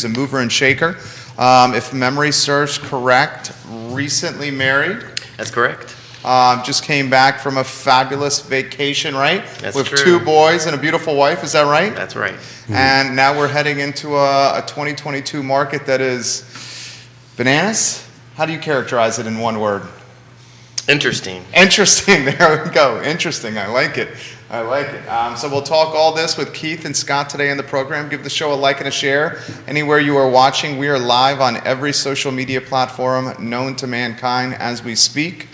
a mover and shaker. If memory serves correct, recently married. That's correct. Just came back from a fabulous vacation, right? That's With true. 2 boys and a beautiful wife, is that right? That's right. And now we're heading into a 2022 market that is bananas. How do you characterize it in one word? Interesting. Interesting. There we go. Interesting. I like it. I like it. So we'll talk all this with Keith and Scott today in the program. Give the show a like and a share. Anywhere you are watching, we are live on every social media platform known to mankind as we speak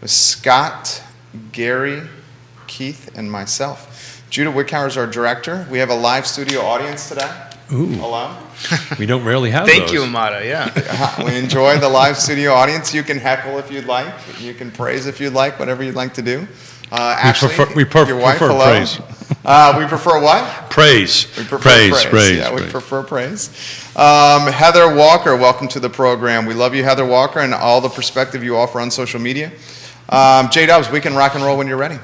with Scott, Gary, Keith, and myself. Judah Wickhauer is our director. We have a live studio audience today. Ooh. Hello. We don't rarely have Thank those. you, Amada. Yeah. We enjoy the live studio audience. You can heckle if you'd like. You can praise if you'd like, whatever you'd like to do. Ashley, we your wife, prefer hello. praise. We prefer what? Praise. We prefer praise. Yeah, we prefer praise. Heather Walker, welcome to the program. We love you, Heather Walker, and all the perspective you offer on social media. J-Dubs, we can rock and roll when you're ready.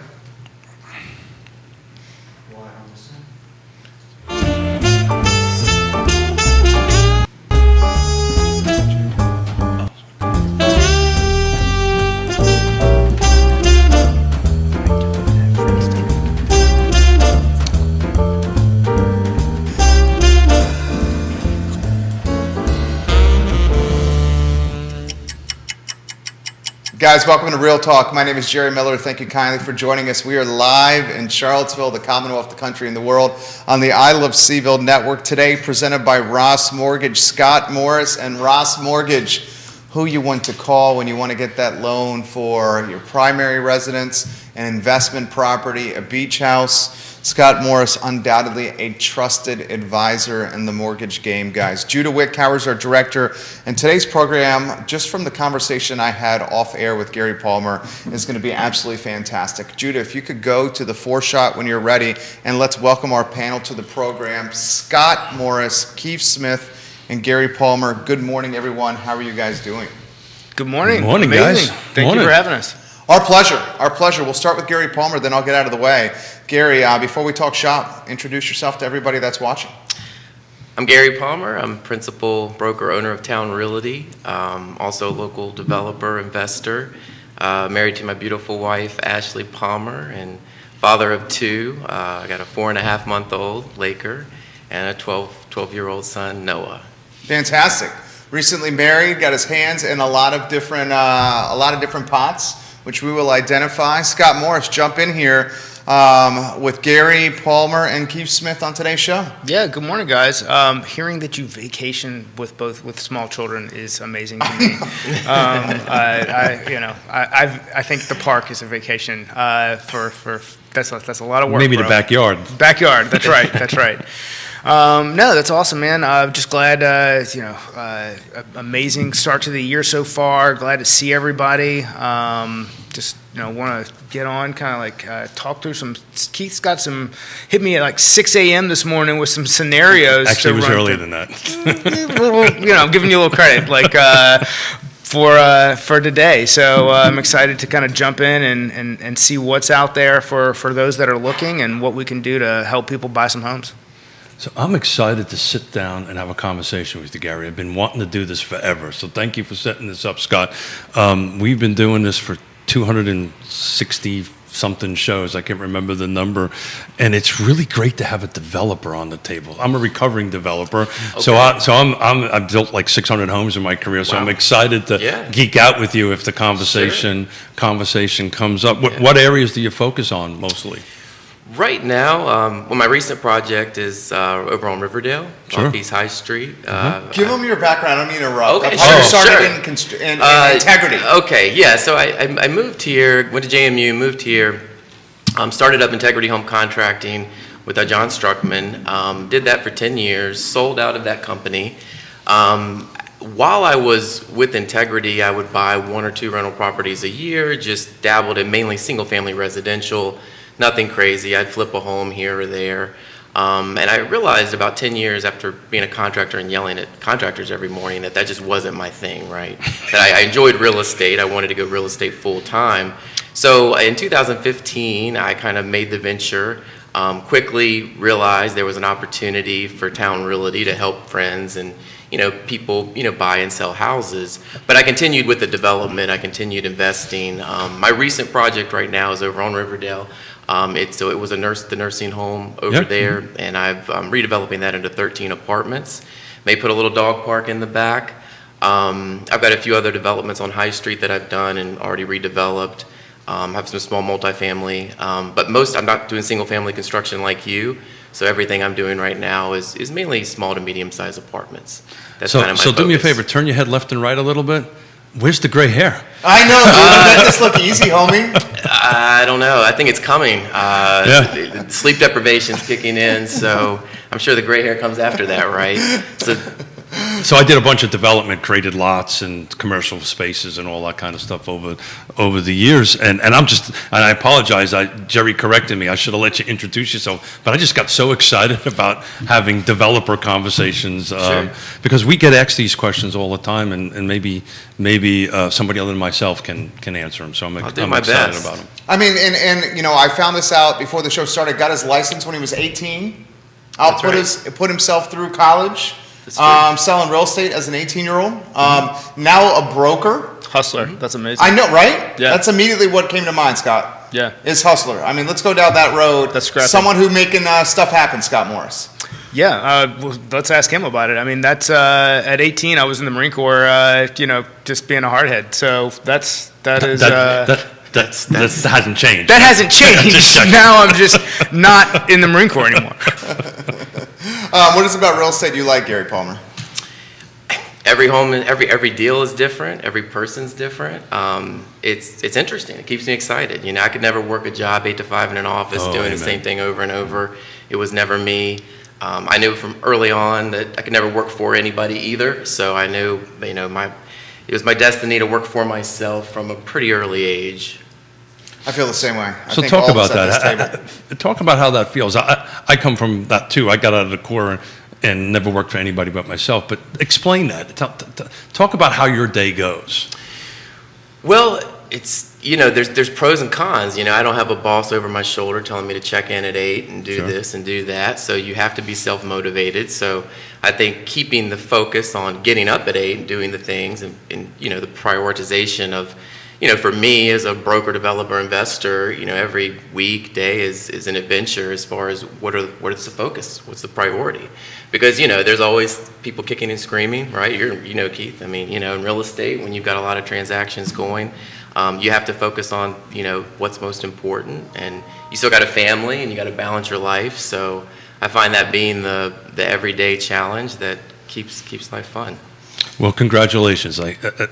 Guys, welcome to Real Talk. My name is Jerry Miller. Thank you kindly for joining us. We are live in Charlottesville, the Commonwealth, the country, and the world on the I Love Seaville Network today, presented by Ross Mortgage. Scott Morris and Ross Mortgage, who you want to call when you want to get that loan for your primary residence, an investment property, a beach house. Scott Morris, undoubtedly a trusted advisor in the mortgage game, guys. Judah Wickhauer is our director, and today's program, just from the conversation I had off air with Gary Palmer, is going to be absolutely fantastic. Judah, if you could go to the 4-shot when you're ready, and let's welcome our panel to the program. Scott Morris, Keith Smith, and Gary Palmer. Good morning, everyone. How are you guys doing? Good morning. Good morning, Amazing. guys. Thank you for having us. Our pleasure. Our pleasure. We'll start with Gary Palmer, then I'll get out of the way. Gary, before we talk shop, introduce yourself to everybody that's watching. I'm Gary Palmer. I'm principal broker owner of Town Realty, also a local developer, investor, married to my beautiful wife, Ashley Palmer, and father of 2. I got a 4.5-month-old, Laker, and a 12-year-old son, Noah. Fantastic. Recently married, got his hands in a lot of different pots, which we will identify. Scott Morris, jump in here with Gary Palmer and Keith Smith on today's show. Yeah. Good morning, guys. Hearing that you vacation with small children is amazing to me. I think the park is a vacation for that's a lot of work. Maybe bro. the backyard. Backyard. That's right. That's right. No, that's awesome, man. I'm just glad, amazing start to the year so far. Glad to see everybody. Want to get on, kind of like talk through some. Keith's got hit me at like 6 a.m. this morning with some scenarios. Actually, it was earlier through. than that. Well, I'm giving you a little credit, for today. So I'm excited to kind of jump in and see what's out there for those that are looking and what we can do to help people buy some homes. So I'm excited to sit down and have a conversation with you, Gary. I've been wanting to do this forever. So thank you for setting this up, Scott. We've been doing this for 260-something shows. I can't remember the number. And it's really great to have a developer on the table. I'm a recovering developer. Okay. I've built like 600 homes in my career. So wow. I'm excited to geek out with you if the conversation comes up. Yeah. What areas do you focus on mostly? Right now, my recent project is over on Riverdale, off East High Street. Give them your background. I don't mean to interrupt. Okay, How you started sure. in integrity. Okay, yeah. So I moved here, went to JMU, moved here, started up Integrity Home Contracting with John Struckman. Did that for 10 years, sold out of that company. While I was with Integrity, I would buy 1 or 2 rental properties a year, just dabbled in mainly single-family residential. Nothing crazy. I'd flip a home here or there. And I realized about 10 years after being a contractor and yelling at contractors every morning that just wasn't my thing, right? That I enjoyed real estate. I wanted to go real estate full time. So in 2015, I kind of made the venture Quickly realized there was an opportunity for Town Realty to help friends and people buy and sell houses. But I continued with the development. I continued investing. My recent project right now is over on Riverdale. It was the nursing home over there, and I'm redeveloping that into 13 apartments. May put a little dog park in the back. I've got a few other developments on High Street that I've done and already redeveloped. Have some small multifamily, but I'm not doing single family construction like you. So everything I'm doing right now is mainly small to medium sized apartments. That's kind of my focus. Do me a favor, turn your head left and right a little bit. Where's the gray hair? I know, dude. Let this look easy, homie. I don't know. I think it's coming. Sleep deprivation's kicking in, so I'm sure the gray hair comes after that, right? So I did a bunch of development, created lots and commercial spaces and all that kind of stuff over the years. And I apologize, Jerry corrected me. I should have let you introduce yourself. But I just got so excited about having developer conversations because we get asked these questions all the time, and maybe somebody other than myself can answer them. So I'm excited about them. I mean, and I found this out before the show started. Got his license when he was 18. Put himself through college. Selling real estate as an 18-year-old. Now a broker. Hustler. That's amazing. I know, right? Yeah. That's immediately what came to mind, Scott. Yeah. Is hustler. I mean, let's go down that road. That's scrappy. Someone who making stuff happen, Scott Morris. Yeah, let's ask him about it. I mean, that's at 18, I was in the Marine Corps, just being a hardhead. So that hasn't changed. That hasn't changed. Now I'm just not in the Marine Corps anymore. What is it about real estate you like, Gary Palmer? Every home and every deal is different. Every person's different. It's interesting. It keeps me excited. I could never work a job 8 to 5 in an office doing the same thing over and over. It was never me. I knew from early on that I could never work for anybody either. So I knew, it was my destiny to work for myself from a pretty early age. I feel the same way. So talk about that. Talk about how that feels. I come from that too. I got out of the Corps and never worked for anybody but myself. But explain that. Talk about how your day goes. Well, it's there's pros and cons. I don't have a boss over my shoulder telling me to check in at 8 and do this and do that. So you have to be self-motivated. So I think keeping the focus on getting up at 8 and doing the things and the prioritization of for me as a broker, developer, investor, every weekday is an adventure as far as what is the focus, what's the priority, because there's always people kicking and screaming, right? Keith. I mean, in real estate, when you've got a lot of transactions going, you have to focus on what's most important, and you still got a family and you got to balance your life. So I find that being the everyday challenge that keeps life fun. Well, congratulations.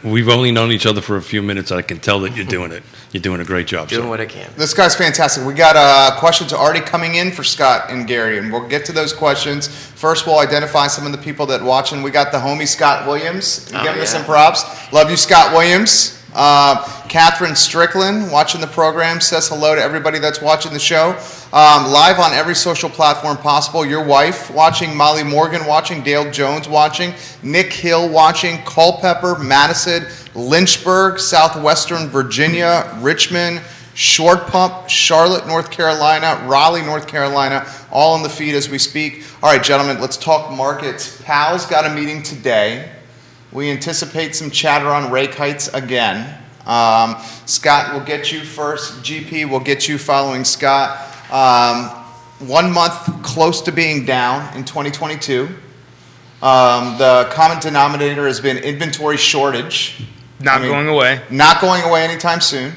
We've only known each other for a few minutes. I can tell that you're doing it. You're doing a great job. Doing what I can. This guy's fantastic. We got questions already coming in for Scott and Gary, and we'll get to those questions. First, we'll identify some of the people that watching. We got the homie Scott Williams. Giving us some props. Love you, Scott Williams. Catherine Strickland, watching the program, says hello to everybody that's watching the show. Live on every social platform possible. Your wife watching, Molly Morgan watching, Dale Jones watching, Nick Hill watching, Culpeper, Madison, Lynchburg, Southwestern Virginia, Richmond, Short Pump, Charlotte, North Carolina, Raleigh, North Carolina, all on the feed as we speak. All right, gentlemen, let's talk markets. Powell's got a meeting today. We anticipate some chatter on rate hikes again. Scott, we'll get you first. GP, we'll get you following Scott. 1 month close to being down in 2022. The common denominator has been inventory shortage. Not going away. Not going away anytime soon.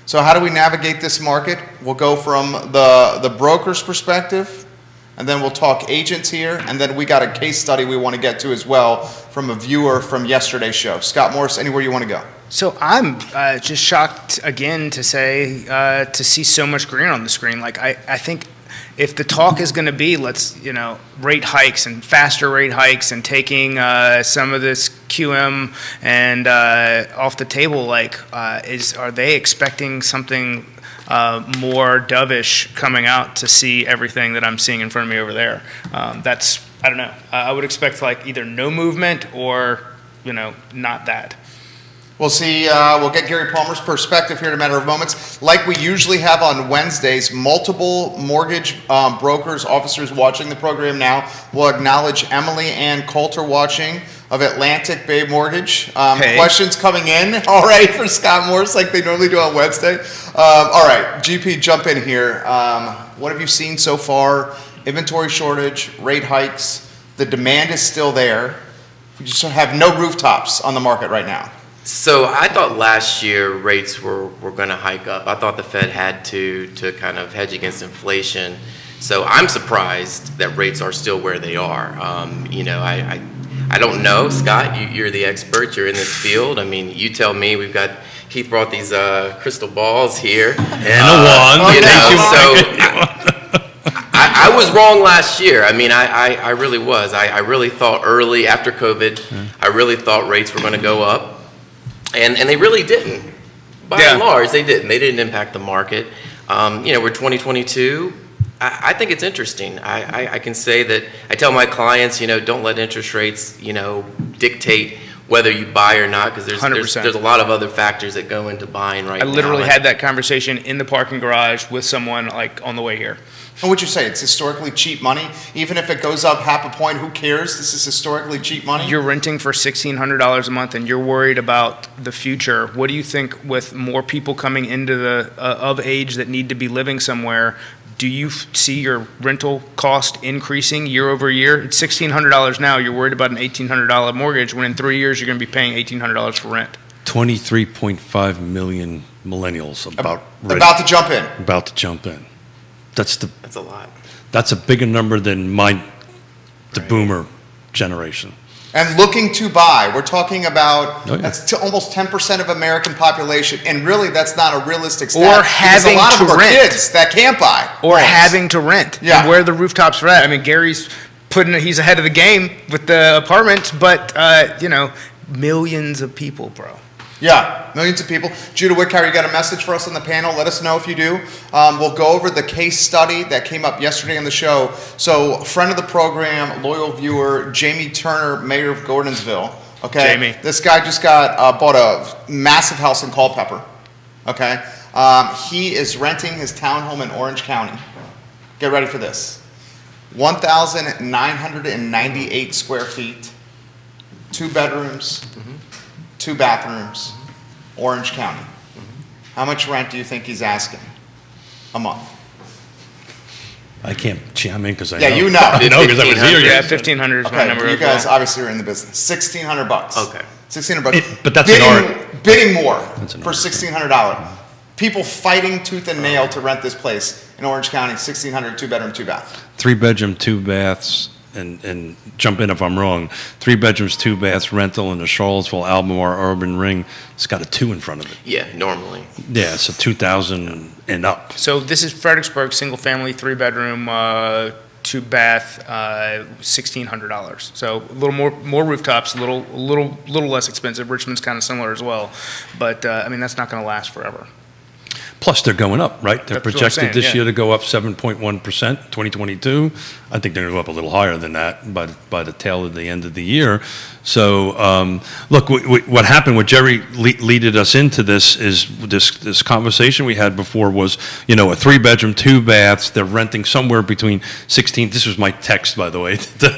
So how do we navigate this market? We'll go from the broker's perspective, and then we'll talk agents here, and then we got a case study we want to get to as well from a viewer from yesterday's show. Scott Morris, anywhere you want to go. So I'm just shocked again to see so much green on the screen. Like I think if the talk is going to be rate hikes and faster rate hikes and taking some of this QM and off the table, are they expecting something more dovish coming out to see everything that I'm seeing in front of me over there? I don't know. I would expect either no movement or not that. We'll see. We'll get Gary Palmer's perspective here in a matter of moments. Like we usually have on Wednesdays, multiple mortgage brokers, officers watching the program now. We'll acknowledge Emily Ann Coulter watching of Atlantic Bay Mortgage. Questions coming in already for Scott Morse like they normally do on Wednesday. All right, GP, jump in here. What have you seen so far? Inventory shortage, rate hikes. The demand is still there. We just have no rooftops on the market right now. So I thought last year rates were going to hike up. I thought the Fed had to kind of hedge against inflation. So I'm surprised that rates are still where they are. I don't know, Scott. You're the expert. You're in this field. I mean, you tell me. Keith brought these crystal balls here and a wand. I was wrong last year. I mean, I really was. I really thought early after COVID, I really thought rates were going to go up. And they really didn't. By and large, they didn't. They didn't impact the market. We're 2022. I think it's interesting. I can say that I tell my clients, don't let interest rates, dictate whether you buy or not, because there's a lot of other factors that go into buying right now. I literally had that conversation in the parking garage with someone like on the way here. And what'd you say? It's historically cheap money? Even if it goes up half a point, who cares? This is historically cheap money? You're renting for $1,600 a month and you're worried about the future. What do you think with more people coming into the of age that need to be living somewhere? Do you see your rental cost increasing year over year? It's $1,600 now. You're worried about an $1,800 mortgage when in 3 years you're going to be paying $1,800 for rent. 23.5 million millennials about to jump in. About to jump in. That's a lot. That's a bigger number than the boomer generation. And looking to buy, we're talking about that's almost 10% of American population, and really that's not a realistic stat. Or having a lot to of them rent. are kids that can't buy. Or having to rent. Yeah. And where the rooftops are at. I mean, Gary's he's ahead of the game with the apartments, but millions of people, bro. Yeah, millions of people. Judah Whitcar, you got a message for us on the panel? Let us know if you do. We'll go over the case study that came up yesterday on the show. So, friend of the program, loyal viewer, Jamie Turner, mayor of Gordonsville. Okay, Jamie. This guy just bought a massive house in Culpeper. Okay, he is renting his townhome in Orange County. Get ready for this: 1,998 square feet, 2 bedrooms. 2 bathrooms, Orange County. How much rent do you think he's asking a month? I can't chime in because I know. know. You know. I know because I was here. Yeah, 1,500 is my number. You guys obviously are in the business. $1,600. Okay. $1,600. But that's bidding more for $1,600. People fighting tooth and nail to rent this place in Orange County. 1,600, 2 bedroom, 2 bath. 3 bedroom, 2 baths. And jump in if I'm wrong. 3 bedrooms, 2 baths rental in the Charlottesville, Albemarle, Urban Ring. It's got a 2 in front of it. Yeah, normally. Yeah, so 2,000 and up. So this is Fredericksburg, single family, 3 bedroom, 2 bath, $1,600. So a little more rooftops, a little less expensive. Richmond's kind of similar as well, but that's not going to last forever. Plus, they're going up, right? They're That's what I'm projected saying, this year to go up 7.1%, 2022. I think they're going to go up a little higher than that by the tail of the end of the year. So, look, what happened, what Jerry leaded us into this is this conversation we had before was, a 3 bedroom, 2 baths. They're renting somewhere between 16. This was my text, by the way, to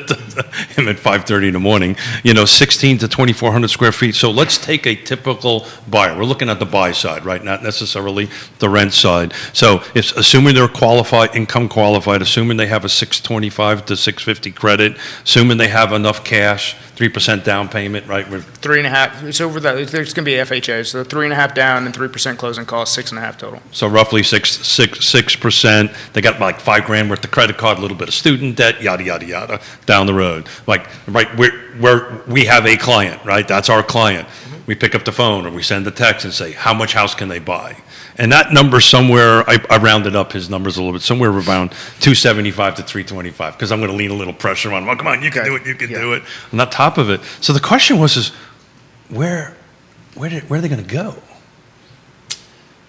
him at 5:30 in the morning. 16 to 2,400 square feet. So let's take a typical buyer. We're looking at the buy side, right? Not necessarily the rent side. So it's assuming they're qualified, income qualified, assuming they have a 625 to 650 credit, assuming they have enough cash, 3% down payment, right? 3.5. It's over that. There's going to be FHA, so 3.5 down and 3% closing cost, 6.5 total. So roughly 6%. They got like $5,000 worth of credit card, a little bit of student debt, yada yada yada, down the road. Like right, we have a client, right? That's our client. We pick up the phone or we send a text and say, how much house can they buy? And that number somewhere, I rounded up his numbers a little bit, somewhere around 275 to 325, because I'm going to lean a little pressure on him. Oh, come on, you can do it, you can do it. On top of it. So the question was, where are they going to go?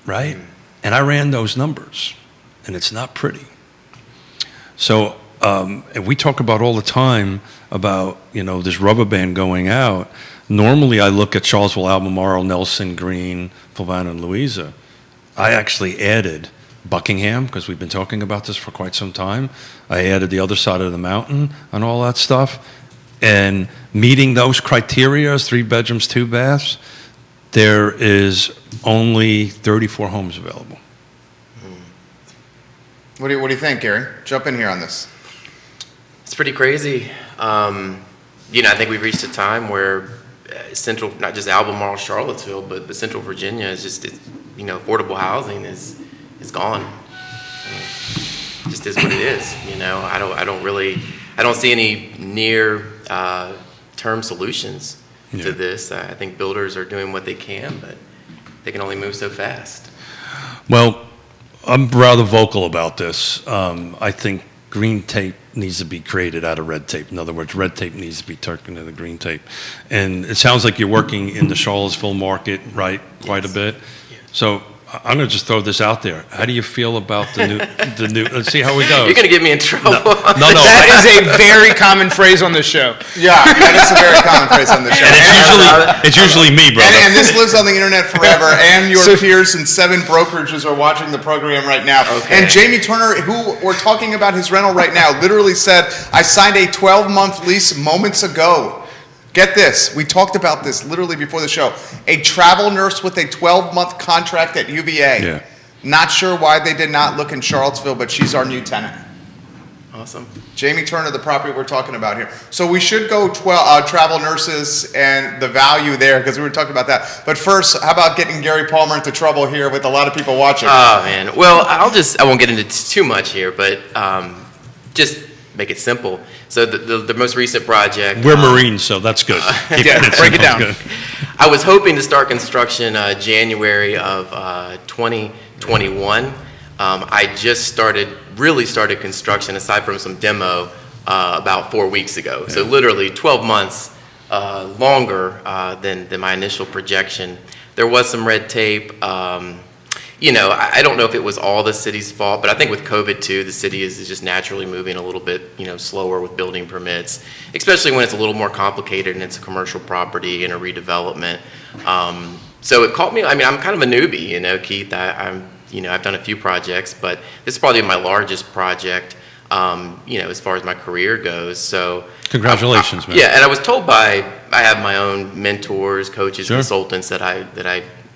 Right? And I ran those numbers, and it's not pretty. So and we talk about all the time about, this rubber band going out. Normally, I look at Charlottesville, Albemarle, Nelson, Greene, Fluvanna, and Louisa. I actually added Buckingham, because we've been talking about this for quite some time. I added the other side of the mountain and all that stuff. And meeting those criteria, 3 bedrooms, 2 baths, there is only 34 homes available. What do you think, Gary? Jump in here on this. It's pretty crazy. I think we've reached a time where central, not just Albemarle, Charlottesville, but Central Virginia is just, affordable housing is gone. I mean, it just is what it is. I don't see any near term solutions to this. I think builders are doing what they can, but they can only move so fast. Well, I'm rather vocal about this. I think green tape needs to be created out of red tape. In other words, red tape needs to be turned into green tape. And it sounds like you're working in the Charlottesville market, right, quite a bit. Yes. So I'm going to just throw this out there. How do you feel about the new? Let's see how we go. You're going to get me in trouble. No. That is a very common phrase on the show. Yeah, that is a very common phrase on the show. And it's usually me, brother. And this lives on the internet forever, and your peers in 7 brokerages are watching the program right now. Okay. And Jamie Turner, who we're talking about his rental right now, literally said, I signed a 12-month lease moments ago. Get this, we talked about this literally before the show. A travel nurse with a 12-month contract at UVA. Yeah. Not sure why they did not look in Charlottesville, but she's our new tenant. Awesome. Jamie Turner, the property we're talking about here. So we should go travel nurses and the value there, because we were talking about that. But first, how about getting Gary Palmer into trouble here with a lot of people watching? Oh, man. Well, I won't get into too much here, but just make it simple. So the most recent project. We're Marines, so that's good. Break it down. Good. I was hoping to start construction January of 2021. I just really started construction, aside from some demo, about 4 weeks ago. So literally 12 months longer than my initial projection. There was some red tape. I don't know if it was all the city's fault, but I think with COVID too, the city is just naturally moving a little bit, slower with building permits, especially when it's a little more complicated and it's a commercial property and a redevelopment. So it caught me. I mean, I'm kind of a newbie, Keith. I've done a few projects, but this is probably my largest project, as far as my career goes. So congratulations, man. Yeah, and I was told I have my own mentors, coaches, Sure. consultants that I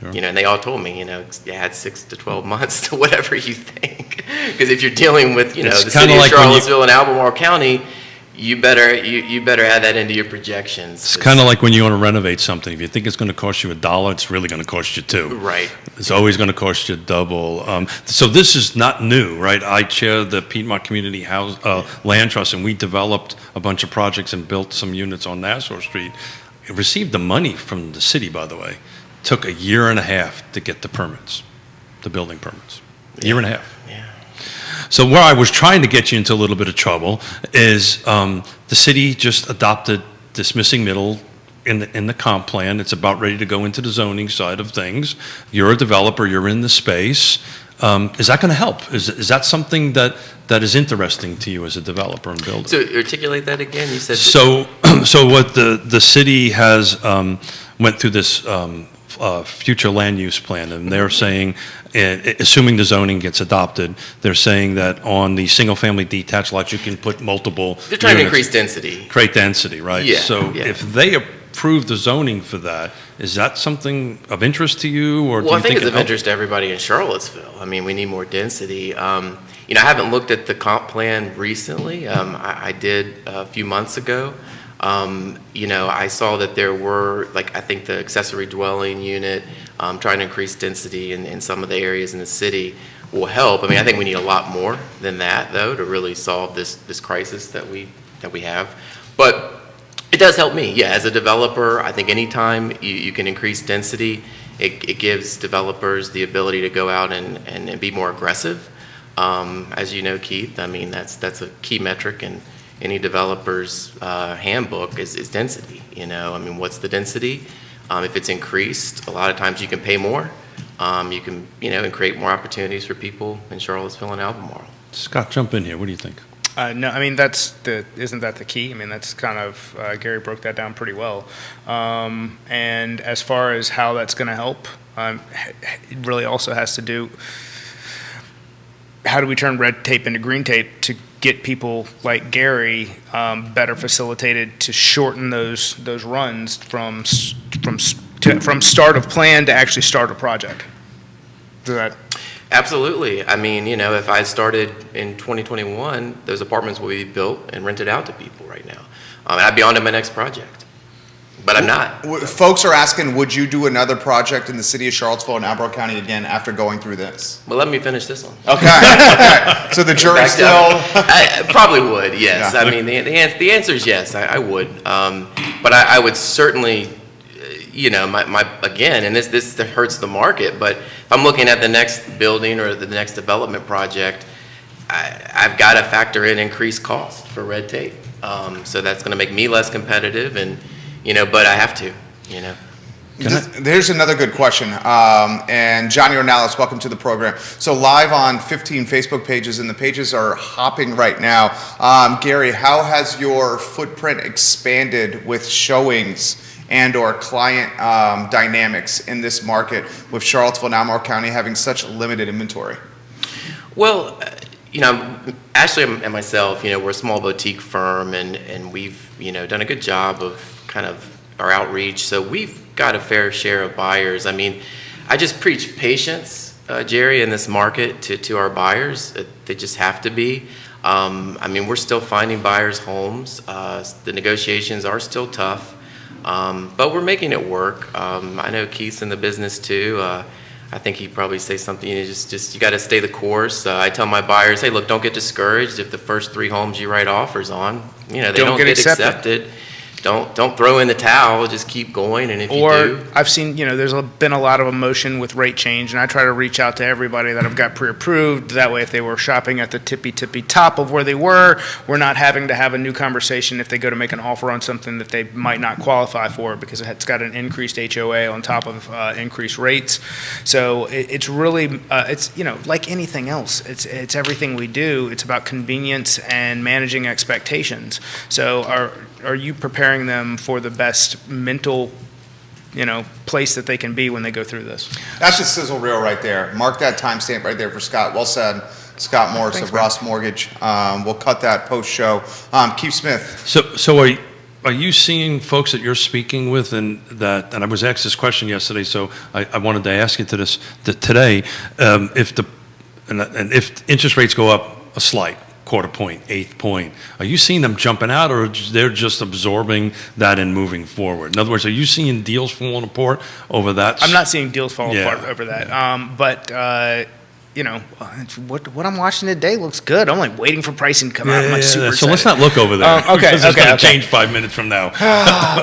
and they all told me, add 6 to 12 months to whatever you think. Because if you're dealing with, the city of Charlottesville and Albemarle County, you better add that into your projections. It's kind of like when you want to renovate something. If you think it's going to cost you $1, it's really going to cost you $2. Right. It's always going to cost you double. So this is not new, right? I chair the Piedmont Community Land Trust, and we developed a bunch of projects and built some units on Nassau Street. It received the money from the city, by the way. Took a year and a half to get the permits, the building permits. Year and a half. Yeah. So where I was trying to get you into a little bit of trouble is the city just adopted this missing middle in the comp plan. It's about ready to go into the zoning side of things. You're a developer. You're in the space. Is that going to help? Is that something that is interesting to you as a developer and builder? So articulate that again. You said so. So what the city has went through this. Future land use plan, and they're saying, assuming the zoning gets adopted, they're saying that on the single-family detached lots, you can put multiple. They're trying units, to increase density. create density, right? Yeah. So if they approve the zoning for that, is that something of interest to you, or do Well, you I think it's of helps? interest to everybody in Charlottesville. I mean, we need more density. I haven't looked at the comp plan recently. I did a few months ago. I saw that there were, I think the accessory dwelling unit, trying to increase density in some of the areas in the city will help. I mean, I think we need a lot more than that, though, to really solve this crisis that we have. But it does help me, yeah. As a developer, I think anytime you can increase density, it gives developers the ability to go out and be more aggressive. As you know, Keith, I mean, that's a key metric in any developer's handbook is density. I mean, what's the density? If it's increased, a lot of times you can pay more. You can, and create more opportunities for people in Charlottesville and Albemarle. Scott, jump in here. What do you think? No, I mean, isn't that the key? I mean, that's kind of, Gary broke that down pretty well. And as far as how that's going to help, it really also has to do, how do we turn red tape into green tape to get people like Gary better facilitated to shorten those runs from start of plan to actually start a project? Does that? Absolutely. I mean, if I started in 2021, those apartments will be built and rented out to people right now. And I'd be on to my next project. But I'm not. Folks are asking, would you do another project in the city of Charlottesville and Albemarle County again after going through this? Well, let me finish this one. Okay. Okay. So the jury's still... I probably would, yes. Yeah. I mean, the answer is yes, I would. But I would certainly... again, and this hurts the market, but if I'm looking at the next building or the next development project, I've got to factor in increased cost for red tape. So that's going to make me less competitive, and but I have to. There's another good question. And Johnny Ornelas, welcome to the program. So live on 15 Facebook pages, and the pages are hopping right now. Gary, how has your footprint expanded with showings and or client dynamics in this market with Charlottesville and Albemarle County having such limited inventory? Well, Ashley and myself, we're a small boutique firm, and we've, done a good job of kind of our outreach. So we've got a fair share of buyers. I mean, I just preach patience, Jerry, in this market to our buyers. They just have to be. I mean, we're still finding buyers' homes. The negotiations are still tough. But we're making it work. I know Keith's in the business too. I think he'd probably say something. You got to stay the course. I tell my buyers, hey, look, don't get discouraged if the first 3 homes you write offers on, they don't get accepted. Don't throw in the towel. Just keep going, and if you do. I've seen, there's been a lot of emotion with rate change, and I try to reach out to everybody that I've got pre-approved. That way, if they were shopping at the tippy top of where they were, we're not having to have a new conversation if they go to make an offer on something that they might not qualify for because it's got an increased HOA on top of increased rates. So it's really, it's like anything else. It's everything we do. It's about convenience and managing expectations. So are you preparing them for the best mental, place that they can be when they go through this? That's the sizzle reel right there. Mark that timestamp right there for Scott. Well said. Scott Morris of Ross Mortgage. We'll cut that post-show. Keith Smith. So are you seeing folks that you're speaking with, and I was asked this question yesterday, so I wanted to ask you today, if interest rates go up a slight, quarter point, eighth point, are you seeing them jumping out, or they're just absorbing that and moving forward? In other words, are you seeing deals falling apart over that? I'm not seeing deals fall apart over that. But what I'm watching today looks good. I'm like waiting for pricing to come out. I'm like super excited. So let's not look over there. Okay, because it's going to change 5 minutes from now.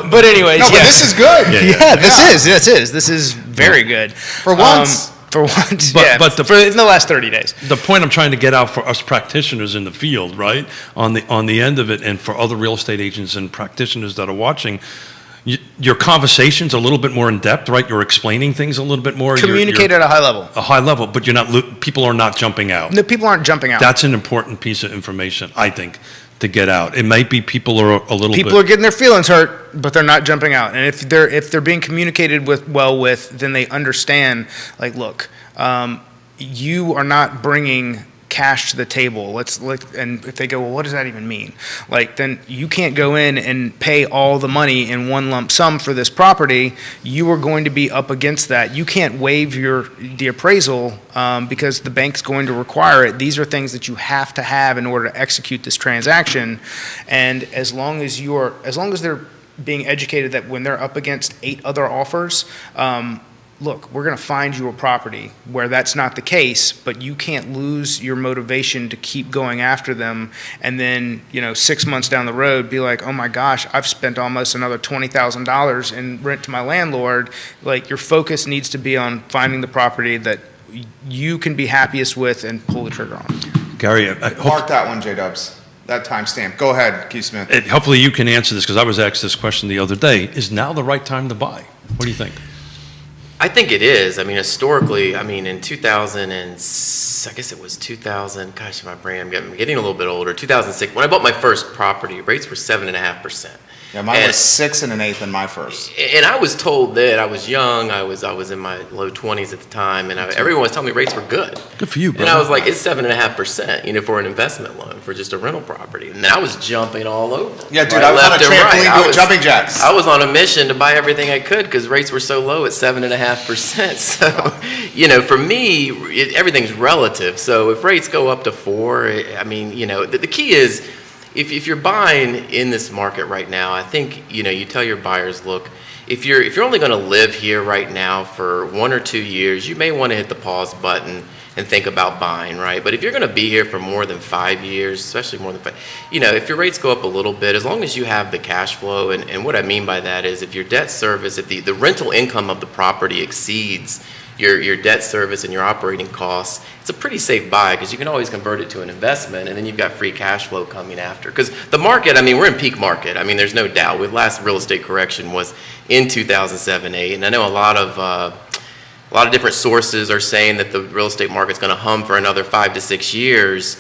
But anyways, but this is good. This is very good. For once. For once, but in the last 30 days. The point I'm trying to get out for us practitioners in the field, right, on the end of it, and for other real estate agents and practitioners that are watching, your conversation's a little bit more in depth, right? You're explaining things a little bit more. Communicate at a high level. A high level, but people are not jumping out. No, people aren't jumping out. That's an important piece of information, I think, to get out. It might be people are a little people are getting their feelings hurt, but they're not jumping out. And if they're being communicated with, then they understand, like, look, you are not bringing cash to the table. And if they go, well, what does that even mean? Like, then you can't go in and pay all the money in one lump sum for this property. You are going to be up against that. You can't waive the appraisal because the bank's going to require it. These are things that you have to have in order to execute this transaction. And as long as they're being educated that when they're up against 8 other offers, look, we're going to find you a property where that's not the case, but you can't lose your motivation to keep going after them. And then, 6 months down the road, be like, oh my gosh, I've spent almost another $20,000 in rent to my landlord. Like, your focus needs to be on finding the property that you can be happiest with and pull the trigger on. Gary, Mark that one, J-Dubs. That timestamp. Go ahead, Keith Smith. Hopefully you can answer this, because I was asked this question the other day. Is now the right time to buy? What do you think? I think it is. I mean, historically, I mean, in 2000 and I guess it was 2000. Gosh, my brain, I'm getting a little bit older. 2006, when I bought my first property, rates were 7.5%. Yeah, mine was 6 1/8 in my first. And I was told that I was young. I was in my low 20s at the time, and everyone was telling me rates were good. Good for you, bro. And I was like, it's 7.5%, for an investment loan for just a rental property. And I was jumping all over. Yeah, dude, I was on a trampoline doing jumping jacks. I was on a mission to buy everything I could because rates were so low at 7.5%. So, for me, everything's relative. So if rates go up to 4, I mean, the key is, if you're buying in this market right now, I think, you tell your buyers, look, if you're only going to live here right now for 1 or 2 years, you may want to hit the pause button and think about buying, right? But if you're going to be here for more than 5 years, especially more than 5, if your rates go up a little bit, as long as you have the cash flow, and what I mean by that is if your debt service, if the rental income of the property exceeds your debt service and your operating costs, it's a pretty safe buy because you can always convert it to an investment, and then you've got free cash flow coming after. Because the market, I mean, we're in peak market. I mean, there's no doubt. The last real estate correction was in 2007-8, and I know a lot of different sources are saying that the real estate market's going to hum for another 5 to 6 years.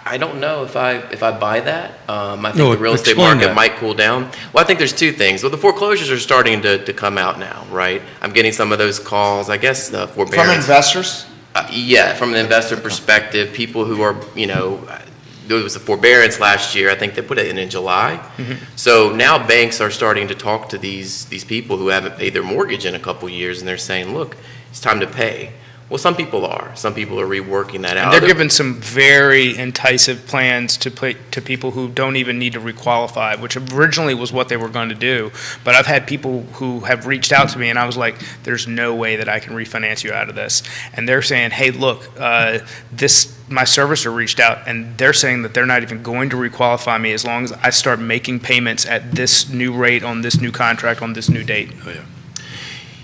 I don't know if I buy that. I think the real estate market might cool down. Well, I think there's two things. Well, the foreclosures are starting to come out now, right? I'm getting some of those calls. I guess the forbearance. From investors? Yeah, from an investor perspective, people who are, there was a forbearance last year. I think they put it in July. Mm-hmm. So now banks are starting to talk to these people who haven't paid their mortgage in a couple years, and they're saying, look, it's time to pay. Well, some people are. Some people are reworking that out. And they're giving some very enticing plans to people who don't even need to requalify, which originally was what they were going to do. But I've had people who have reached out to me, and I was like, there's no way that I can refinance you out of this. And they're saying, hey, look, my servicer reached out, and they're saying that they're not even going to requalify me as long as I start making payments at this new rate on this new contract on this new date. Oh, yeah.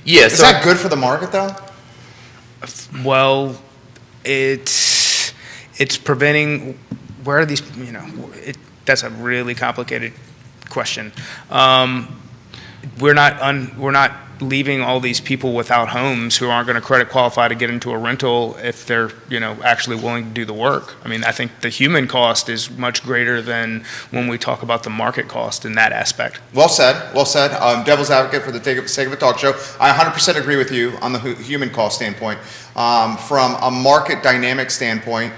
Yeah. Is that good for the market, though? Well, it's preventing. Where are these? That's a really complicated question. We're not leaving all these people without homes who aren't going to credit qualify to get into a rental if they're actually willing to do the work. I mean, I think the human cost is much greater than when we talk about the market cost in that aspect. Well said. Well said. Devil's advocate for the sake of a talk show. I 100% agree with you on the human cost standpoint. From a market dynamic standpoint,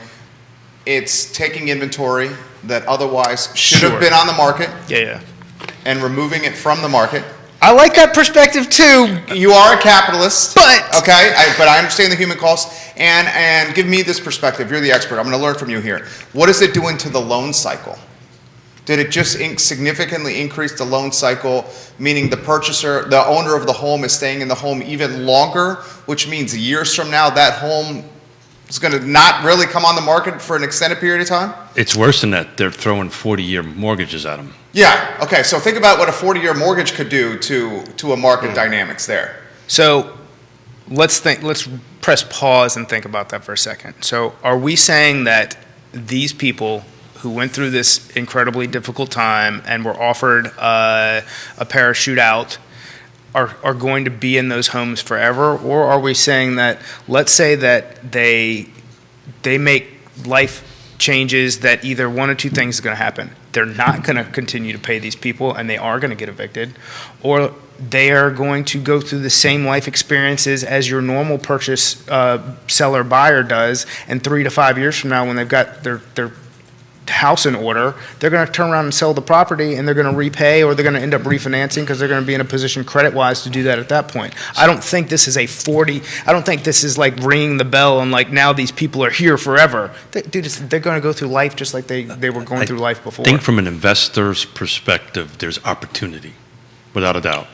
it's taking inventory that otherwise should have been on the market. Yeah. And removing it from the market. I like that perspective too. You are a capitalist, but but I understand the human cost. And give me this perspective. You're the expert. I'm going to learn from you here. What is it doing to the loan cycle? Did it just significantly increase the loan cycle, meaning the owner of the home is staying in the home even longer, which means years from now that home is going to not really come on the market for an extended period of time? It's worse than that. They're throwing 40-year mortgages at them. Yeah. Okay. So think about what a 40-year mortgage could do to a market dynamics there. So let's press pause and think about that for a second. So are we saying that these people who went through this incredibly difficult time and were offered a parachute out are going to be in those homes forever? Or are we saying that, let's say that they make life changes that either one or two things is going to happen. They're not going to continue to pay these people and they are going to get evicted, or they are going to go through the same life experiences as your normal purchase seller buyer does, and 3 to 5 years from now when they've got their house in order, they're going to turn around and sell the property and they're going to repay, or they're going to end up refinancing because they're going to be in a position credit-wise to do that at that point. I don't think this is I don't think this is like ringing the bell and like now these people are here forever. They're going to go through life just like they were going through life before. I think from an investor's perspective, there's opportunity, without a doubt.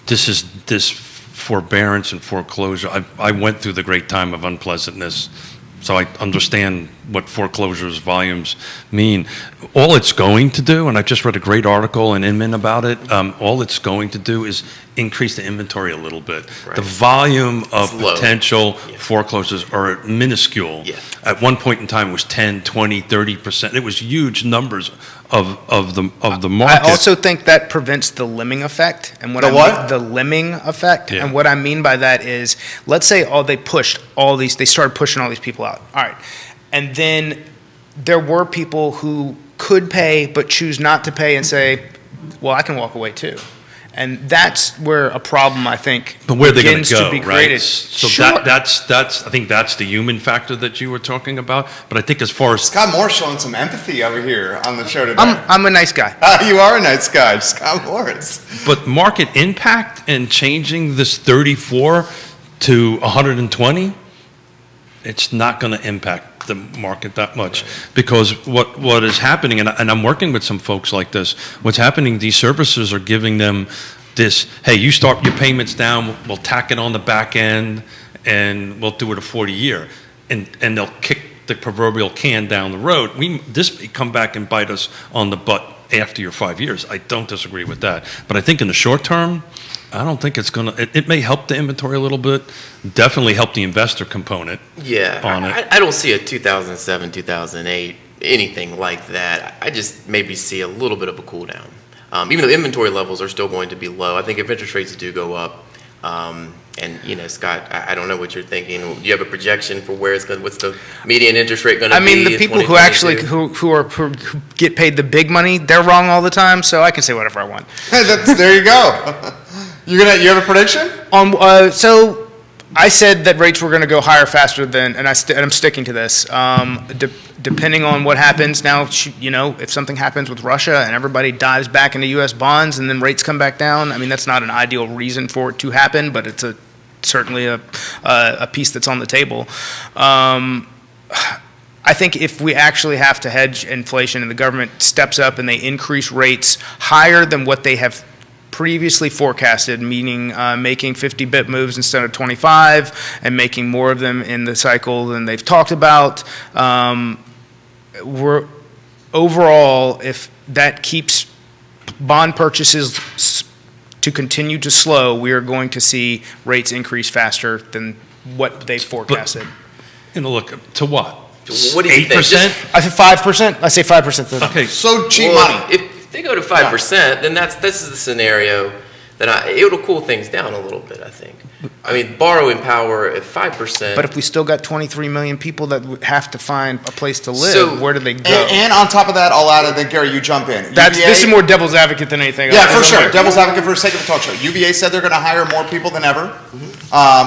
This forbearance and foreclosure, I went through the great time of unpleasantness, so I understand what foreclosures volumes mean. All it's going to do, and I just read a great article in Inman about it, all it's going to do is increase the inventory a little bit. Right. The volume of potential foreclosures are minuscule. Yeah. At one point in time it was 10, 20, 30%. It was huge numbers of the market. I also think that prevents the limbing effect. And what The I what? mean, the limbing effect. Yeah. And what I mean by that is, let's say they started pushing all these people out. All right. And then there were people who could pay but choose not to pay and say, well, I can walk away too. And that's where a problem, I think, But where they're going begins to go, be right? created. So Sure. that's I think that's the human factor that you were talking about. But I think as far as Scott Moore's showing some empathy over here on the show today. I'm a nice guy. You are a nice guy, Scott Morris. but market impact and changing this 34 to 120, it's not going to impact the market that much, because what is happening, and I'm working with some folks like this, what's happening, these services are giving them this, hey, you start your payments down, we'll tack it on the back end, and we'll do it a 40-year, and they'll kick the proverbial can down the road. This may come back and bite us on the butt after your 5 years. I don't disagree with that, but I think in the short term, I don't think it's going to, it may help the inventory a little bit, definitely help the investor component. Yeah, on it. I don't see a 2007, 2008, anything like that. I just maybe see a little bit of a cool down. Even though inventory levels are still going to be low, I think if interest rates do go up, and Scott, I don't know what you're thinking. Do you have a projection for where it's going? What's the median interest rate going to be? I mean, the people who actually who get paid the big money, they're wrong all the time. So I can say whatever I want. There you go. You have a prediction? So I said that rates were going to go higher faster than, and I'm sticking to this. Depending on what happens now, if something happens with Russia and everybody dives back into U.S. bonds and then rates come back down, I mean, that's not an ideal reason for it to happen, but it's certainly a piece that's on the table. I think if we actually have to hedge inflation and the government steps up and they increase rates higher than what they have previously forecasted, meaning making 50-bip moves instead of 25 and making more of them in the cycle than they've talked about. We're overall, if that keeps bond purchases to continue to slow, we are going to see rates increase faster than what they forecasted. Look, to what? What do you think? 8%? I said 5%. I say 5%. Okay. So cheap Well, money. If they go to 5%, then this is the scenario that it'll cool things down a little bit, I think. I mean, borrowing power at 5%. But if we still got 23 million people that would have to find a place to live, So- where do they go? And on top of that, I'll add, and then Gary, you jump in. This UVA is more devil's advocate than anything else. Yeah, for sure. Devil's advocate for the sake of a talk show. UVA said they're going to hire more people than ever.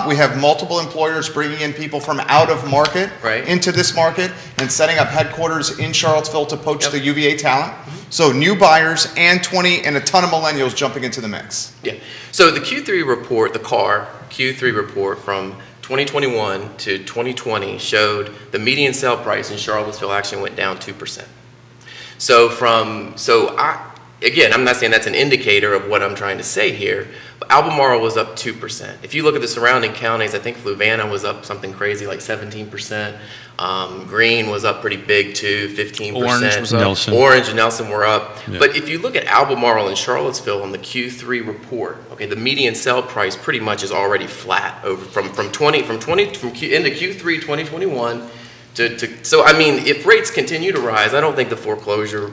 We have multiple employers bringing in people from out of market Right. into this market and setting up headquarters in Charlottesville to poach the UVA talent. So new buyers and a ton of millennials jumping into the mix. Yeah. So the Q3 report, the CAR Q3 report from 2021 to 2020 showed the median sale price in Charlottesville actually went down 2%. Again, I'm not saying that's an indicator of what I'm trying to say here, but Albemarle was up 2%. If you look at the surrounding counties, I think Fluvanna was up something crazy like 17%. Greene was up pretty big too, 15%. Orange was up. Nelson. Orange and Nelson were up. Yeah. But if you look at Albemarle and Charlottesville on the Q3 report, okay, the median sale price pretty much is already flat over from into Q3 2021 so I mean, if rates continue to rise, I don't think the foreclosure,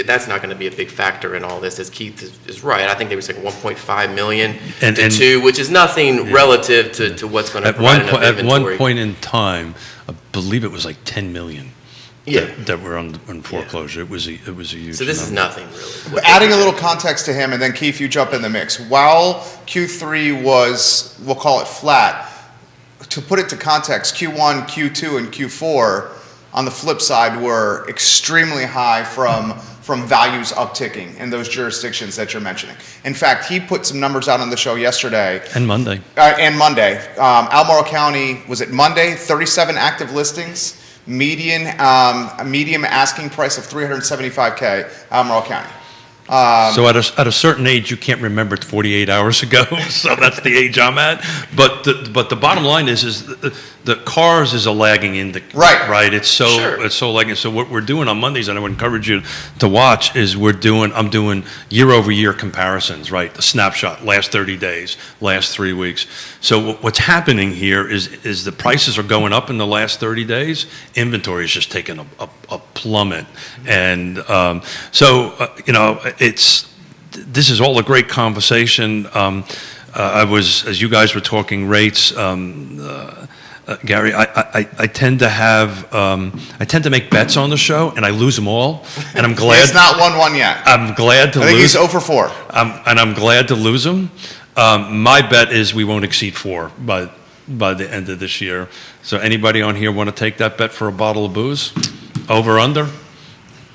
that's not going to be a big factor in all this, as Keith is right. I think they were saying 1.5 million to 2, which is nothing relative to what's going to provide enough At inventory. one point in time, I believe it was like 10 million that were on foreclosure. It was a huge So this is number. nothing really. But adding a little context to him, and then Keith, you jump in the mix. While Q3 was, we'll call it flat, to put it to context, Q1, Q2, and Q4 on the flip side were extremely high from values upticking in those jurisdictions that you're mentioning. In fact, he put some numbers out on the show yesterday. And Monday. Albemarle County, was it Monday? 37 active listings, median asking price of $375K, Albemarle County. So at a certain age, you can't remember it 48 hours ago. So that's the age I'm at. But the bottom line is the cars is a lagging indicator. Right. It's so lagging. So what we're doing on Mondays, and I would encourage you to watch, is I'm doing year-over-year comparisons, right? The snapshot, last 30 days, last 3 weeks. So what's happening here is the prices are going up in the last 30 days. Inventory is just taking a plummet. And this is all a great conversation. As you guys were talking rates, Gary, I tend to make bets on the show, and I lose them all, and I'm glad. He's not won one yet. I'm glad to lose. I think he's 0 for 4. And I'm glad to lose them. My bet is we won't exceed 4 by the end of this year. So anybody on here want to take that bet for a bottle of booze? Over, under?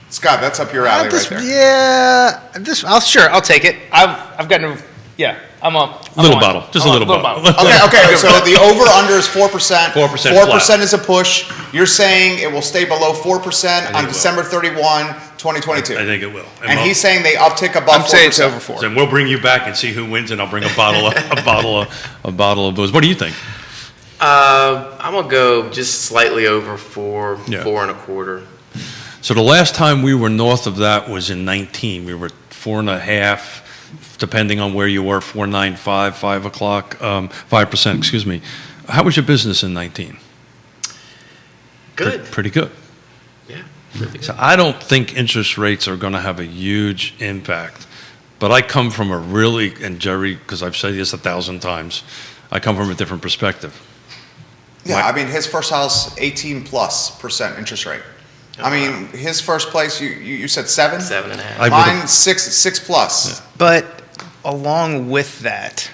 Scott, that's up your alley right there. Yeah, I'll take it. I've got no. Yeah, I'm up. A little bottle. Just a little bottle. Okay. So the over-under is 4%. 4%. 4% is a push. You're saying it will stay below 4% on December 31, 2022. I think it will. And he's saying they uptick above 4%. I'm saying it's over 4. So we'll bring you back and see who wins, and I'll bring a bottle of booze. What do you think? I'm gonna go just slightly over 4, 4.25. So the last time we were north of that was in 19. We were 4.5. Depending on where you were, 4.95, 5 o'clock, 5%, excuse me. How was your business in 19? Good. Pretty good. Yeah, really good. So I don't think interest rates are going to have a huge impact. But I come from and Jerry, because I've said this 1,000 times, I come from a different perspective. Yeah, his first house, 18+% interest rate. His first place, you said 7? 7.5. Mine 6 plus. Yeah. But along with that,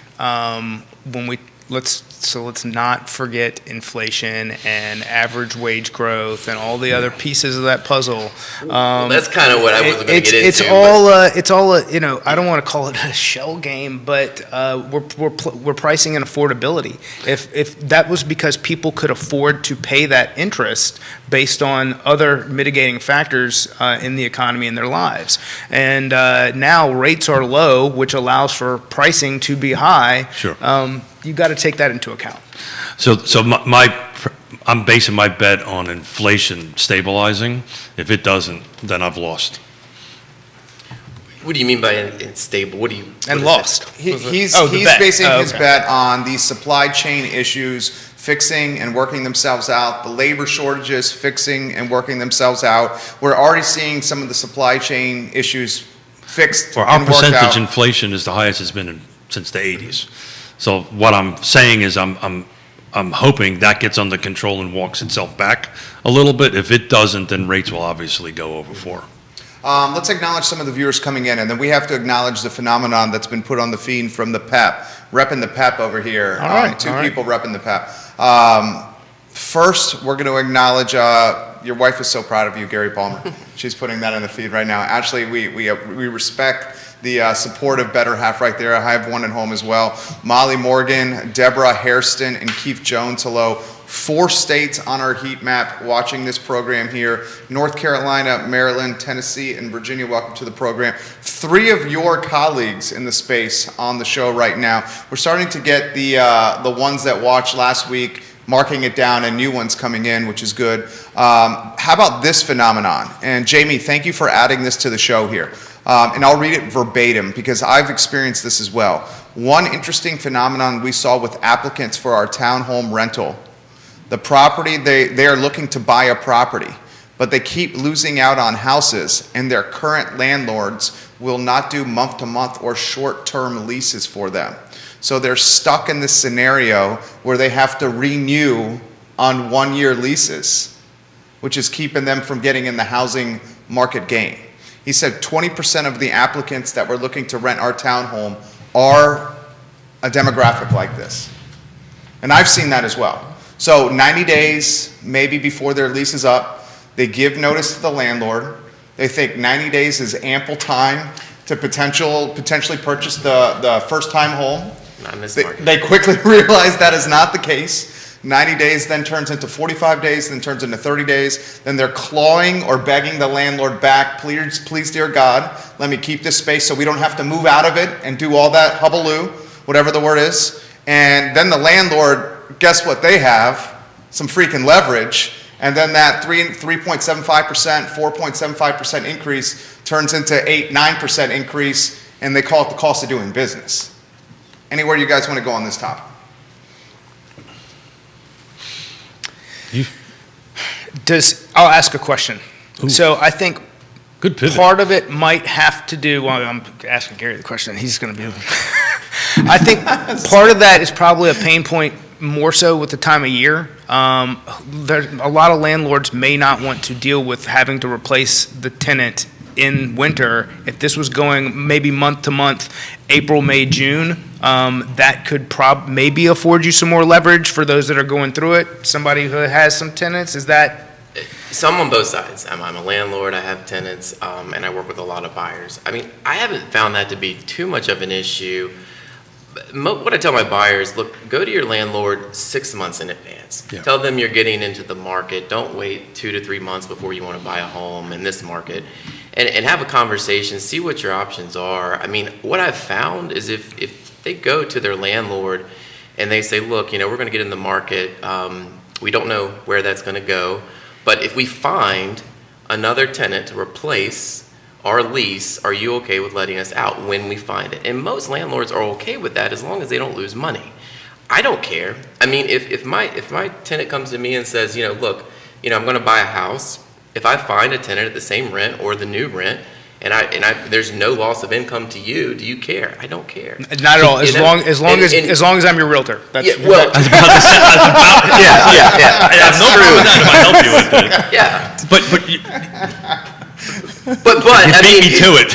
let's not forget inflation and average wage growth and all the other pieces of that puzzle. That's kind of what I was going to get into. It's all I don't want to call it a shell game, but we're pricing in affordability. If that was because people could afford to pay that interest based on other mitigating factors in the economy and their lives, and now rates are low, which allows for pricing to be high. Sure. You got to take that into account. So I'm basing my bet on inflation stabilizing. If it doesn't, then I've lost. What do you mean by unstable? What lost? He's basing his bet on the supply chain issues fixing and working themselves out, the labor shortages fixing and working themselves out. We're already seeing some of the supply chain issues fixed. Our percentage inflation is the highest it's been since the 80s. So what I'm saying is I'm hoping that gets under control and walks itself back a little bit. If it doesn't, then rates will obviously go over 4. Let's acknowledge some of the viewers coming in, and then we have to acknowledge the phenomenon that's been put on the feed from the PEP. Repping the PEP over here. All right. Two people repping the PEP. First, we're going to acknowledge your wife is so proud of you, Gary Palmer. She's putting that in the feed right now. Actually, we respect the supportive better half right there. I have one at home as well. Molly Morgan, Deborah Hairston, and Keith Jones. Hello. 4 states on our heat map watching this program here. North Carolina, Maryland, Tennessee, and Virginia. Welcome to the program. 3 of your colleagues in the space on the show right now. We're starting to get the ones that watched last week marking it down and new ones coming in, which is good. How about this phenomenon? And Jamie, thank you for adding this to the show here. And I'll read it verbatim because I've experienced this as well. One interesting phenomenon we saw with applicants for our townhome rental. The property, they are looking to buy a property, but they keep losing out on houses, and their current landlords will not do month-to-month or short-term leases for them. So they're stuck in this scenario where they have to renew on 1-year leases, which is keeping them from getting in the housing market game. He said 20% of the applicants that were looking to rent our townhome are a demographic like this. And I've seen that as well. So 90 days, maybe before their lease is up, they give notice to the landlord. They think 90 days is ample time to potentially purchase the first-time home. Not in this market. They quickly realize that is not the case. 90 days then turns into 45 days, then turns into 30 days. Then they're clawing or begging the landlord back, please, dear God, let me keep this space so we don't have to move out of it and do all that hubbaloo, whatever the word is. And then the landlord, guess what they have? some freaking leverage, and then that 3.75%, 4.75% increase turns into 8-9% increase, and they call it the cost of doing business. Anywhere you guys want to go on this topic? I'll ask a question. Ooh. So I think Good pivot. part of it might have to do, well, I'm asking Gary the question, he's going to be, I think part of that is probably a pain point more so with the time of year. A lot of landlords may not want to deal with having to replace the tenant in winter. If this was going maybe month to month, April, May, June, that could maybe afford you some more leverage for those that are going through it. Somebody who has some tenants, is that? Some on both sides. I'm a landlord, I have tenants, and I work with a lot of buyers. I mean, I haven't found that to be too much of an issue. What I tell my buyers, look, go to your landlord 6 months in advance. Yeah. Tell them you're getting into the market. Don't wait 2 to 3 months before you want to buy a home in this market. And have a conversation, see what your options are. I mean, what I've found is if they go to their landlord and they say, look, we're going to get in the market. We don't know where that's going to go. But if we find another tenant to replace our lease, are you okay with letting us out when we find it? And most landlords are okay with that as long as they don't lose money. I don't care. I mean, if my tenant comes to me and says, look, I'm going to buy a house. If I find a tenant at the same rent or the new rent, and there's no loss of income to you, do you care? I don't care. Not at all. As long as I'm your realtor. That's, yeah, well, I was about to say, yeah. I have no problem with that if I help you with it. Yeah. But But you beat me to it.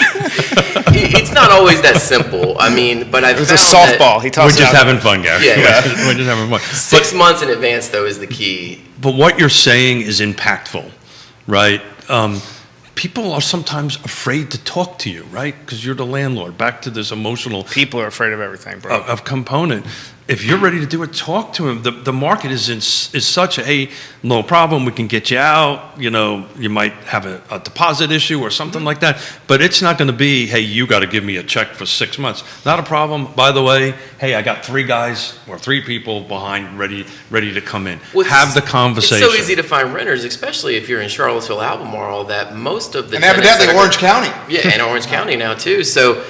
it's not always that simple. I mean, but it was a softball. He We're tossed it just out. having fun, Gary. Yeah. We're just having fun. 6 months in advance, though, is the key. But what you're saying is impactful, right? People are sometimes afraid to talk to you, right? Because you're the landlord. Back to this emotional People are afraid of everything, bro. of component. If you're ready to do it, talk to him. The market is such a, hey, no problem, we can get you out. You might have a deposit issue or something like that. But it's not going to be, hey, you got to give me a check for 6 months. Not a problem. By the way, hey, I got 3 guys or 3 people behind ready to come in. Well, have the conversation. It's so easy to find renters, especially if you're in Charlottesville, Albemarle, that most of the And evidently Orange County. Yeah, and Orange County now too. So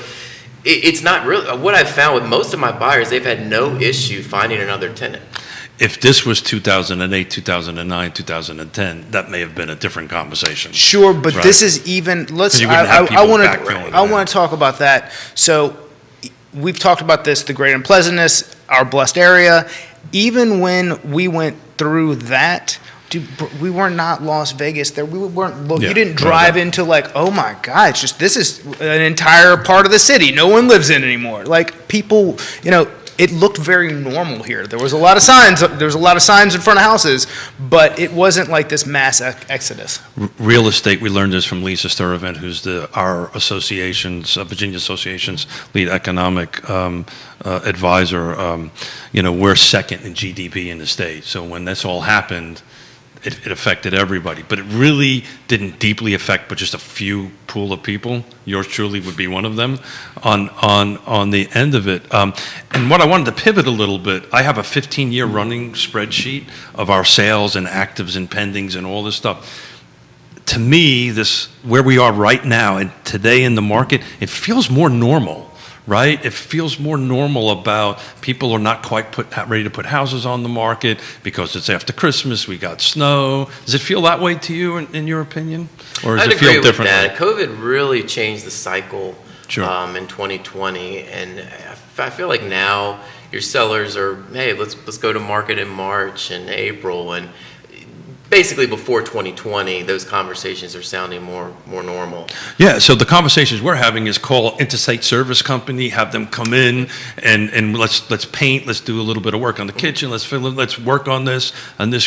it's not really what I've found with most of my buyers. They've had no issue finding another tenant. If this was 2008, 2009, 2010, that may have been a different conversation. Sure, but Right. this is even. Let's. You wouldn't have I people want backfilling to. I that. want to talk about that. So, we've talked about this: the Great Unpleasantness, our blessed area. Even when we went through that, we were not Las Vegas. There, we weren't. Yeah, you didn't right, drive right. into like, oh my God, it's just this is an entire part of the city no one lives in anymore. Like people, it looked very normal here. There was a lot of signs. There was a lot of signs in front of houses, but it wasn't like this mass exodus. Real estate, we learned this from Lisa Sturtevant, who's our association's, Virginia Association's lead economic advisor. We're second in GDP in the state. So when this all happened, it affected everybody. But it really didn't deeply affect but just a few pool of people. Yours truly would be one of them on the end of it. And what I wanted to pivot a little bit, I have a 15-year running spreadsheet of our sales and actives and pendings and all this stuff. To me, where we are right now and today in the market, it feels more normal. Right? It feels more normal about people are not quite ready to put houses on the market because it's after Christmas, we got snow. Does it feel that way to you in your opinion? Or does I'd it feel agree with differently? that. COVID really changed the cycle Sure. in 2020. And I feel like now your sellers are, hey, let's go to market in March and April. And basically before 2020, those conversations are sounding more normal. Yeah, so the conversations we're having is call interstate service company, have them come in and let's paint, let's do a little bit of work on the kitchen, let's work on this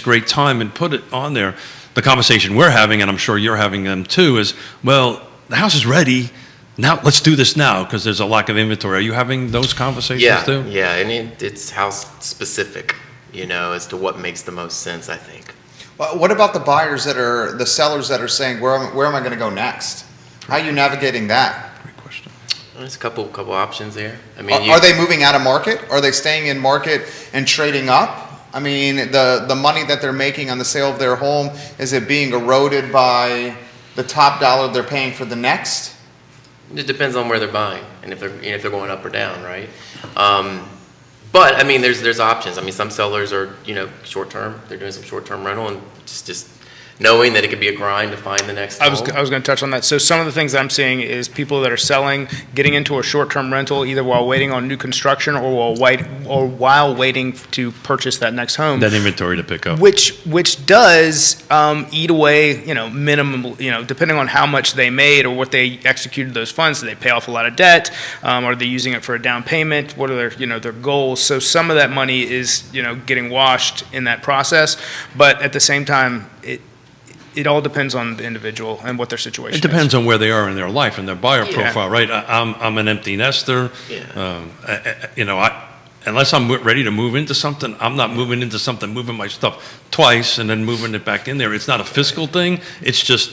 great time and put it on there. The conversation we're having, and I'm sure you're having them too, is, well, the house is ready. Now let's do this now because there's a lack of inventory. Are you having those conversations too? Yeah, and it's house specific, as to what makes the most sense, I think. Well, what about the sellers that are saying, where am I going to go next? How are you navigating that? Great question. There's a couple options there. I mean, Are they moving out of market? Are they staying in market and trading up? I mean, the money that they're making on the sale of their home, is it being eroded by the top dollar they're paying for the next? It depends on where they're buying and if they're going up or down, right? But I mean, there's options. I mean, some sellers are short term. They're doing some short term rental and just knowing that it could be a grind to find the next home. I was going to touch on that. So some of the things I'm seeing is people that are selling, getting into a short-term rental either while waiting on new construction or while waiting to purchase that next home. That inventory to pick up. Which does eat away, minimum, depending on how much they made or what they executed those funds. Do they pay off a lot of debt? Are they using it for a down payment? What are their goals? So some of that money is, getting washed in that process. But at the same time, it all depends on the individual and what their situation is. It depends on where they are in their life and their buyer profile, right? I'm an empty nester. Yeah. Unless I'm ready to move into something, I'm not moving into something, moving my stuff twice and then moving it back in there. It's not a fiscal thing. It's just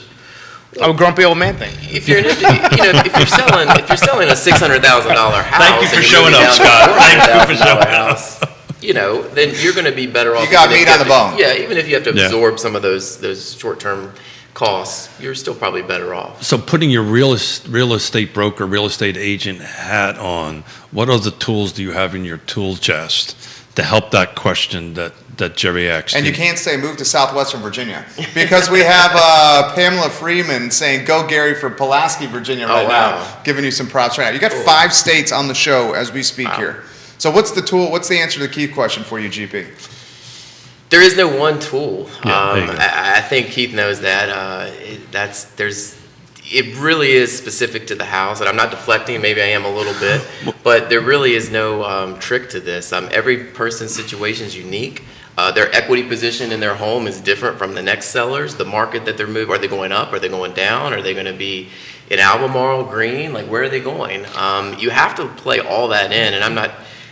a grumpy old man thing. If you're if you're selling a $600,000 house, thank you for showing up, Scott. Thank you for showing up. Then you're going to be better off. You got meat on the bone. Yeah, even if you have to absorb some of those short-term costs, you're still probably better off. So putting your real estate broker, real estate agent hat on, what other tools do you have in your tool chest to help that question that Jerry asked? And you can't say move to Southwestern Virginia because we have Pamela Freeman saying go Gary for Pulaski, Virginia right now, giving you some props right now. You got 5 states on the show as we speak here. So what's the tool? What's the answer to the key question for you, GP? There is no one tool. Yeah, I think Keith knows that. It really is specific to the house, and I'm not deflecting. Maybe I am a little bit, but there really is no trick to this. Every person's situation is unique. Their equity position in their home is different from the next sellers. The market that they're moving, are they going up? Are they going down? Are they going to be in Albemarle, Green? Like, where are they going? You have to play all that in, and I'm not.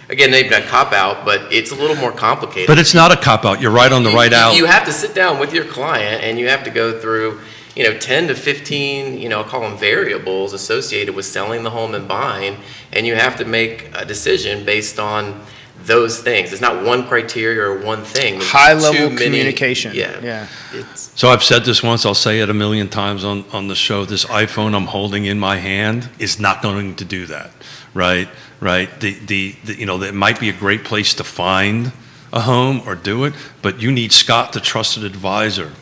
Again, maybe not cop out, but it's a little more complicated. But it's not a cop out. You're right on the right out. You have to sit down with your client and you have to go through, 10 to 15, I'll call them variables associated with selling the home and buying, and you have to make a decision based on those things. It's not one criteria or one thing. High level communication. Yeah. So I've said this once, I'll say it a million times on the show. This iPhone I'm holding in my hand is not going to do that, right? Right? It might be a great place to find a home or do it, but you need Scott, the trusted advisor.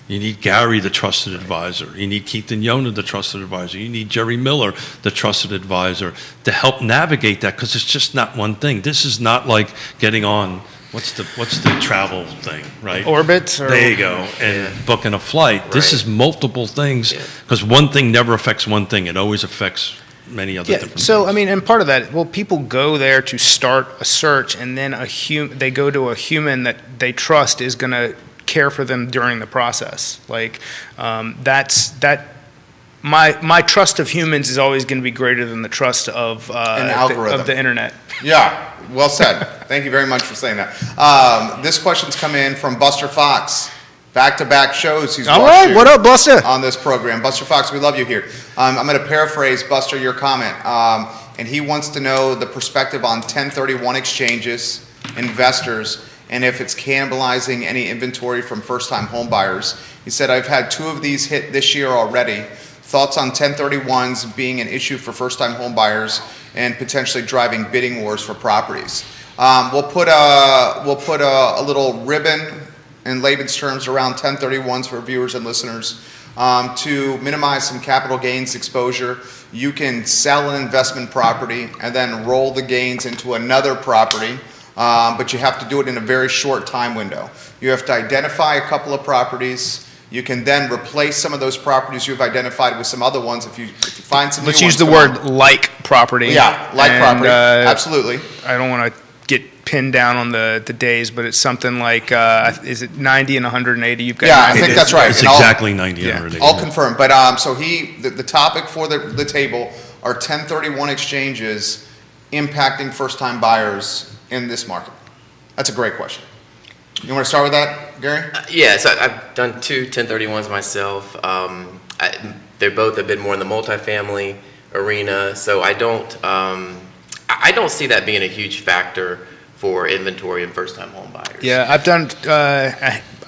You need Gary, the trusted advisor. You need Keith and Yona, the trusted advisor. You need Jerry Miller, the trusted advisor, to help navigate that, because it's just not one thing. This is not like getting on, what's the travel thing, right? Orbit? There you go, and booking a flight. Right. This is multiple things, because one thing never affects one thing. It always affects many other different so things. I mean, and part of that, people go there to start a search, and then they go to a human that they trust is going to care for them during the process. Like my trust of humans is always going to be greater than the trust of an algorithm of the internet. Yeah, well said. Thank you very much for saying that. This question's come in from Buster Fox. Back-to-back shows he's all right. What up, Buster? On this program. Buster Fox, we love you here. I'm going to paraphrase, Buster, your comment. And he wants to know the perspective on 1031 exchanges, investors, and if it's cannibalizing any inventory from first-time home buyers. He said, I've had 2 of these hit this year already. Thoughts on 1031s being an issue for first-time home buyers and potentially driving bidding wars for properties. We'll put a little ribbon in layman's terms around 1031s for viewers and listeners. To minimize some capital gains exposure, you can sell an investment property and then roll the gains into another property, but you have to do it in a very short time window. You have to identify a couple of properties. You can then replace some of those properties you've identified with some other ones if you find some. Let's use the word like property. Yeah, like property. Absolutely. I don't want to get pinned down on the days, but it's something like, is it 90 and 180? You've got. Yeah, I think that's right. It's exactly 90 and 180. I'll confirm. But so the topic for the table are 1031 exchanges impacting first-time buyers in this market. That's a great question. You want to start with that, Gary? So I've done 2 1031s myself. They both have been more in the multifamily arena, so I don't see that being a huge factor for inventory and first-time home buyers. Yeah, I've done,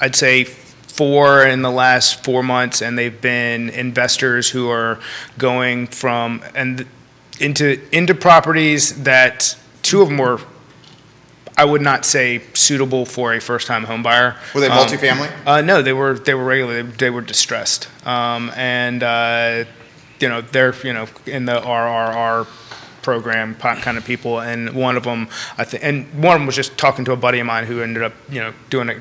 I'd say 4 in the last 4 months, and they've been investors who are going from into properties that 2 of them were, I would not say suitable for a first-time home buyer. Were they multifamily? No, they were regular. They were distressed, and they're in the RRR program kind of people. And one of them, was just talking to a buddy of mine who ended up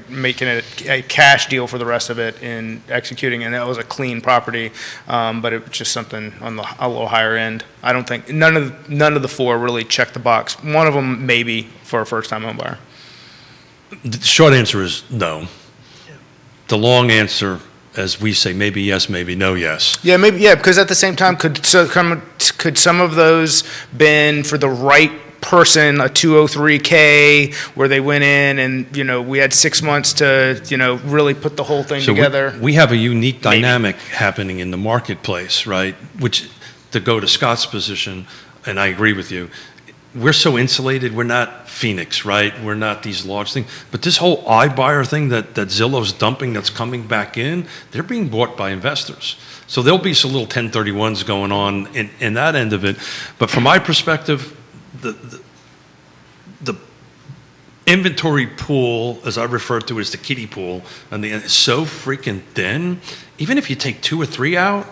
making it a cash deal for the rest of it and executing, and that was a clean property, but it was just something on a little higher end. I don't think none of the 4 really checked the box. One of them maybe for a first-time home buyer. The short answer is no. The long answer, as we say, maybe yes, maybe no, yes. Yeah, maybe, yeah, because at the same time, could some of those been for the right person, a 203K, where they went in and, we had 6 months to, really put the whole thing together? We have a unique dynamic happening in the marketplace, right? Which, to go to Scott's position, and I agree with you, we're so insulated. We're not Phoenix, right? We're not these large things. But this whole iBuyer thing that Zillow's dumping that's coming back in, they're being bought by investors. So there'll be some little 1031s going on in that end of it. But from my perspective, the inventory pool, as I refer to it, as the kiddie pool, and it's so freaking thin. Even if you take 2 or 3 out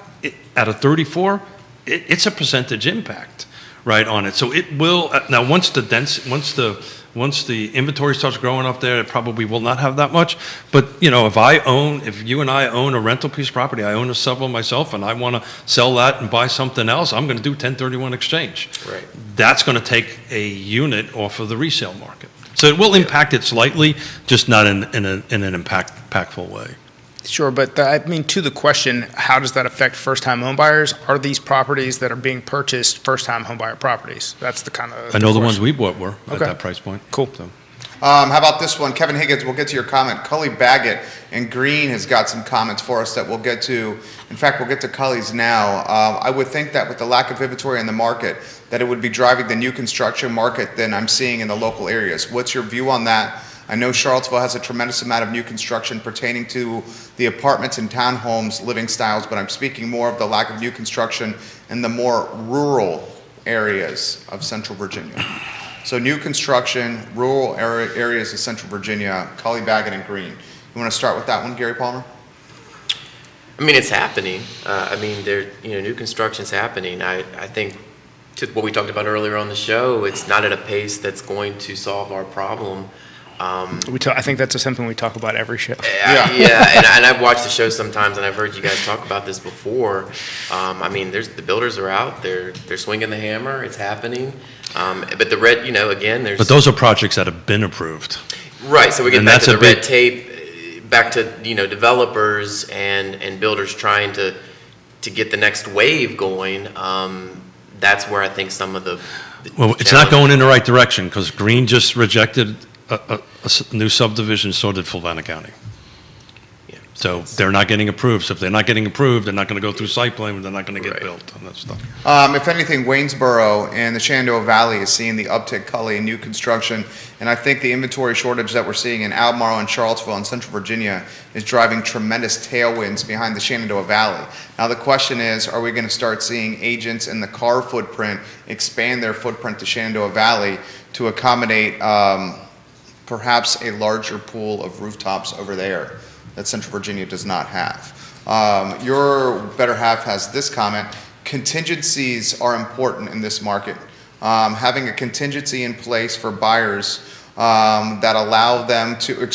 of 34, it's a percentage impact. Right on it, so it will now. Once the inventory starts growing up there, it probably will not have that much. But if you and I own a rental piece of property, I own several myself, and I want to sell that and buy something else, I'm going to do 1031 exchange. Right. That's going to take a unit off of the resale market. So it will impact it slightly, just not in an impactful way. Sure, but to the question, how does that affect first-time home buyers? Are these properties that are being purchased first-time home buyer properties? That's the kind of. I know the ones we bought were at that price point. Cool. So. How about this one? Kevin Higgins, we'll get to your comment. Cully Baggett and Green has got some comments for us that we'll get to. In fact, we'll get to Cully's now. I would think that with the lack of inventory in the market, that it would be driving the new construction market than I'm seeing in the local areas. What's your view on that? I know Charlottesville has a tremendous amount of new construction pertaining to the apartments and townhomes living styles, but I'm speaking more of the lack of new construction in the more rural areas of Central Virginia. So new construction, rural areas of Central Virginia, Cully Baggett and Green. You want to start with that one, Gary Palmer? I mean, it's happening. New construction's happening. I think to what we talked about earlier on the show, it's not at a pace that's going to solve our problem. I think that's something we talk about every show. And I've watched the show sometimes, and I've heard you guys talk about this before. The builders are out, they're swinging the hammer, it's happening. But the red, there's. But those are projects that have been approved. Right, so we get back to the red tape, back to developers and builders trying to get the next wave going. That's where I think some of the it's not going in the right direction because Green just rejected a new subdivision, so did Fulvana County. Yeah. So they're not getting approved. So if they're not getting approved, they're not going to go through site plan, they're not going to get built and that stuff. If anything, Waynesboro and the Shenandoah Valley is seeing the uptick, Cully, in new construction. And I think the inventory shortage that we're seeing in Albemarle and Charlottesville and Central Virginia is driving tremendous tailwinds behind the Shenandoah Valley. Now the question is, are we going to start seeing agents in the car footprint expand their footprint to Shenandoah Valley to accommodate perhaps a larger pool of rooftops over there that Central Virginia does not have? Your better half has this comment: contingencies are important in this market. Having a contingency in place for buyers that allow them to,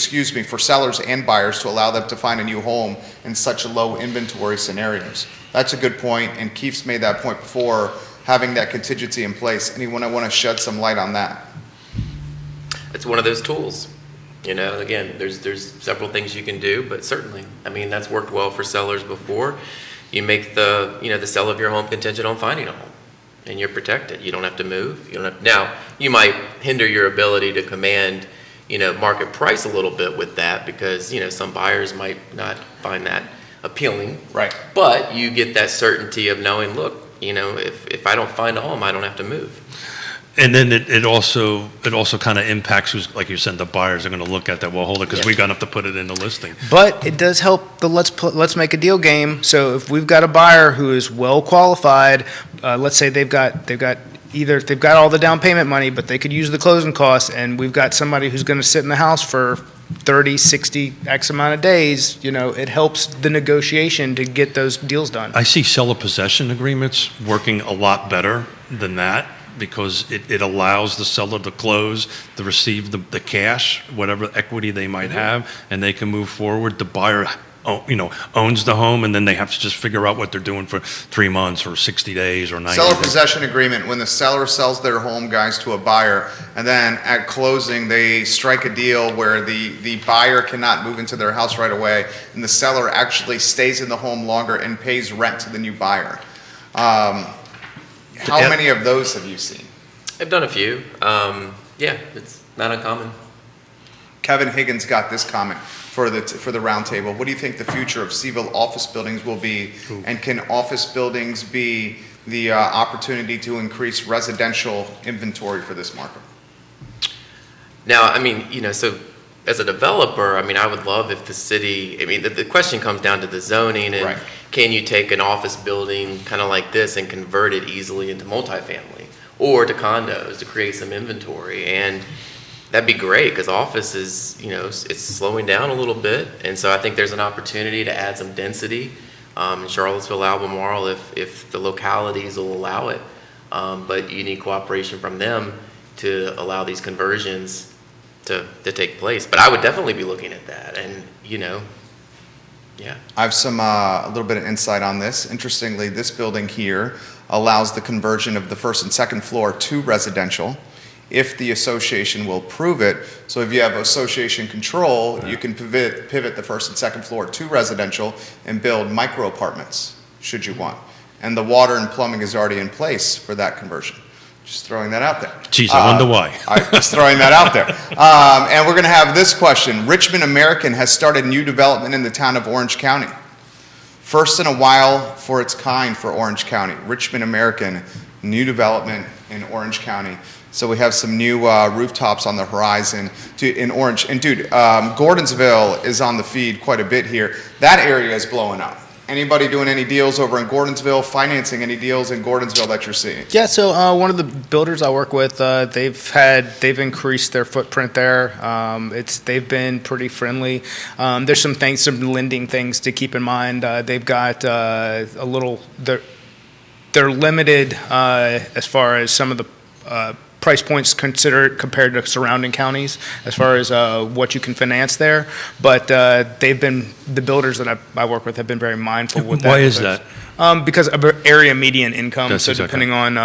for sellers and buyers to allow them to find a new home in such low inventory scenarios. That's a good point, and Keith's made that point before, having that contingency in place. Anyone want to shed some light on that? It's one of those tools. Again, there's several things you can do, but certainly, that's worked well for sellers before. You make the sale of your home contingent on finding a home, and you're protected. You don't have to move. Now, you might hinder your ability to command, market price a little bit with that because, some buyers might not find that appealing. Right. But you get that certainty of knowing, look, if I don't find a home, I don't have to move. And then it also kind of impacts who's, like you said, the buyers are going to look at that. Well, hold it, because we got enough to put it in the listing. But it does help the let's make a deal game. So if we've got a buyer who is well qualified, let's say they've got all the down payment money, but they could use the closing costs, and we've got somebody who's going to sit in the house for 30, 60, X amount of days, it helps the negotiation to get those deals done. I see seller possession agreements working a lot better than that, because it allows the seller to close, to receive the cash, whatever equity they might have, and they can move forward. The buyer owns the home, and then they have to just figure out what they're doing for 3 months or 60 days or 90 Seller days. possession agreement, when the seller sells their home, guys, to a buyer, and then at closing, they strike a deal where the buyer cannot move into their house right away, and the seller actually stays in the home longer and pays rent to the new buyer. How many of those have you seen? I've done a few. Yeah, it's not uncommon. Kevin Higgins got this comment for the roundtable. What do you think the future of Seville office buildings will be? Ooh. And can office buildings be the opportunity to increase residential inventory for this market? Now, I mean, so as a developer, I mean, I would love if the city, I mean, the question comes down to the zoning, and Right. Can you take an office building kind of like this and convert it easily into multifamily or to condos to create some inventory? And that'd be great, because office is, it's slowing down a little bit. And so I think there's an opportunity to add some density in Charlottesville, Albemarle, if the localities will allow it. But you need cooperation from them to allow these conversions to take place. But I would definitely be looking at that. And, yeah. I have a little bit of insight on this. Interestingly, this building here allows the conversion of the first and second floor to residential, if the association will approve it. So if you have association control, you can pivot the first and second floor to residential and build micro apartments, should you want. And the water and plumbing is already in place for that conversion. Just throwing that out there. Geez, I wonder why. Just throwing that out there. And we're going to have this question. Richmond American has started new development in the town of Orange County. First in a while for its kind for Orange County. Richmond American, new development in Orange County. So we have some new rooftops on the horizon in Orange. And dude, Gordonsville is on the feed quite a bit here. That area is blowing up. Anybody doing any deals over in Gordonsville, financing any deals in Gordonsville that you're seeing? Yeah, so one of the builders I work with, they've increased their footprint there. They've been pretty friendly. There's some lending things to keep in mind. They've got they're limited as far as some of the price points compared to surrounding counties as far as what you can finance there. But the builders that I work with have been very mindful with that. Why is that? Because of area median income. That's so exactly. depending on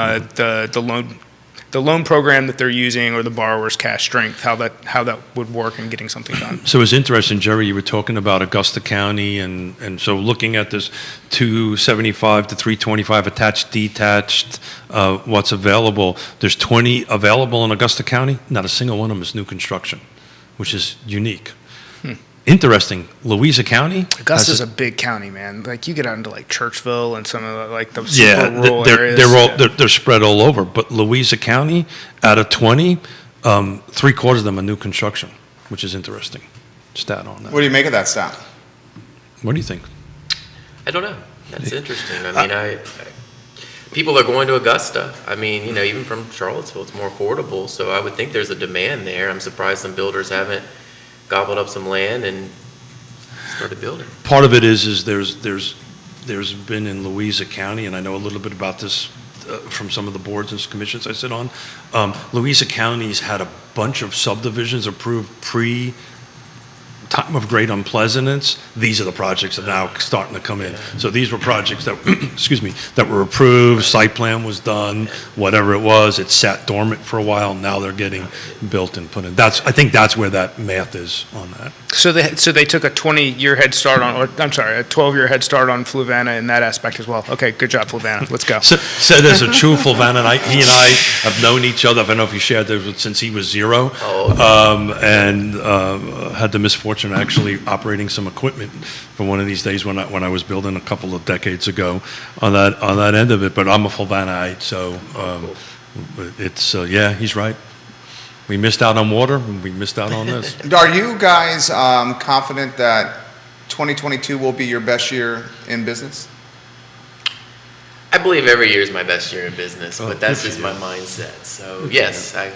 the loan program that they're using or the borrower's cash strength, how that would work in getting something done. So it's interesting, Jerry, you were talking about Augusta County, and so looking at this 275 to 325 attached, detached, what's available, there's 20 available in Augusta County. Not a single one of them is new construction, which is unique. Interesting. Louisa County. Augusta's a big county, man. Like you get out into like Churchville and some of the super rural areas. They're spread all over. But Louisa County, out of 20, 3/4 of them are new construction, which is interesting. Stat on that. What do you make of that stat? What do you think? I don't know. That's interesting. I mean, people are going to Augusta. I mean, even from Charlottesville, it's more affordable. So I would think there's a demand there. I'm surprised some builders haven't gobbled up some land and started building. Part of it is there's been in Louisa County, and I know a little bit about this from some of the boards and commissions I sit on. Louisa County's had a bunch of subdivisions approved time of great unpleasantness. These are the projects that are now starting to come in. So these were projects that, that were approved, site plan was done, whatever it was, it sat dormant for a while, now they're getting built and put in. I think that's where that math is on that. So they took a 20-year head start on, a 12-year head start on Fluvanna in that aspect as well. Okay, good job, Fluvanna. Let's go. So there's a true Fluvanna, and he and I have known each other. I don't know if you shared this since he was 0, and had the misfortune of actually operating some equipment for one of these days when I was building a couple of decades ago on that end of it. But I'm a Fluvannaite, so It's, yeah, he's right. We missed out on water, and we missed out on this. Are you guys confident that 2022 will be your best year in business? I believe every year is my best year in business, Oh, but that's good just for my you. mindset. So yes, I'm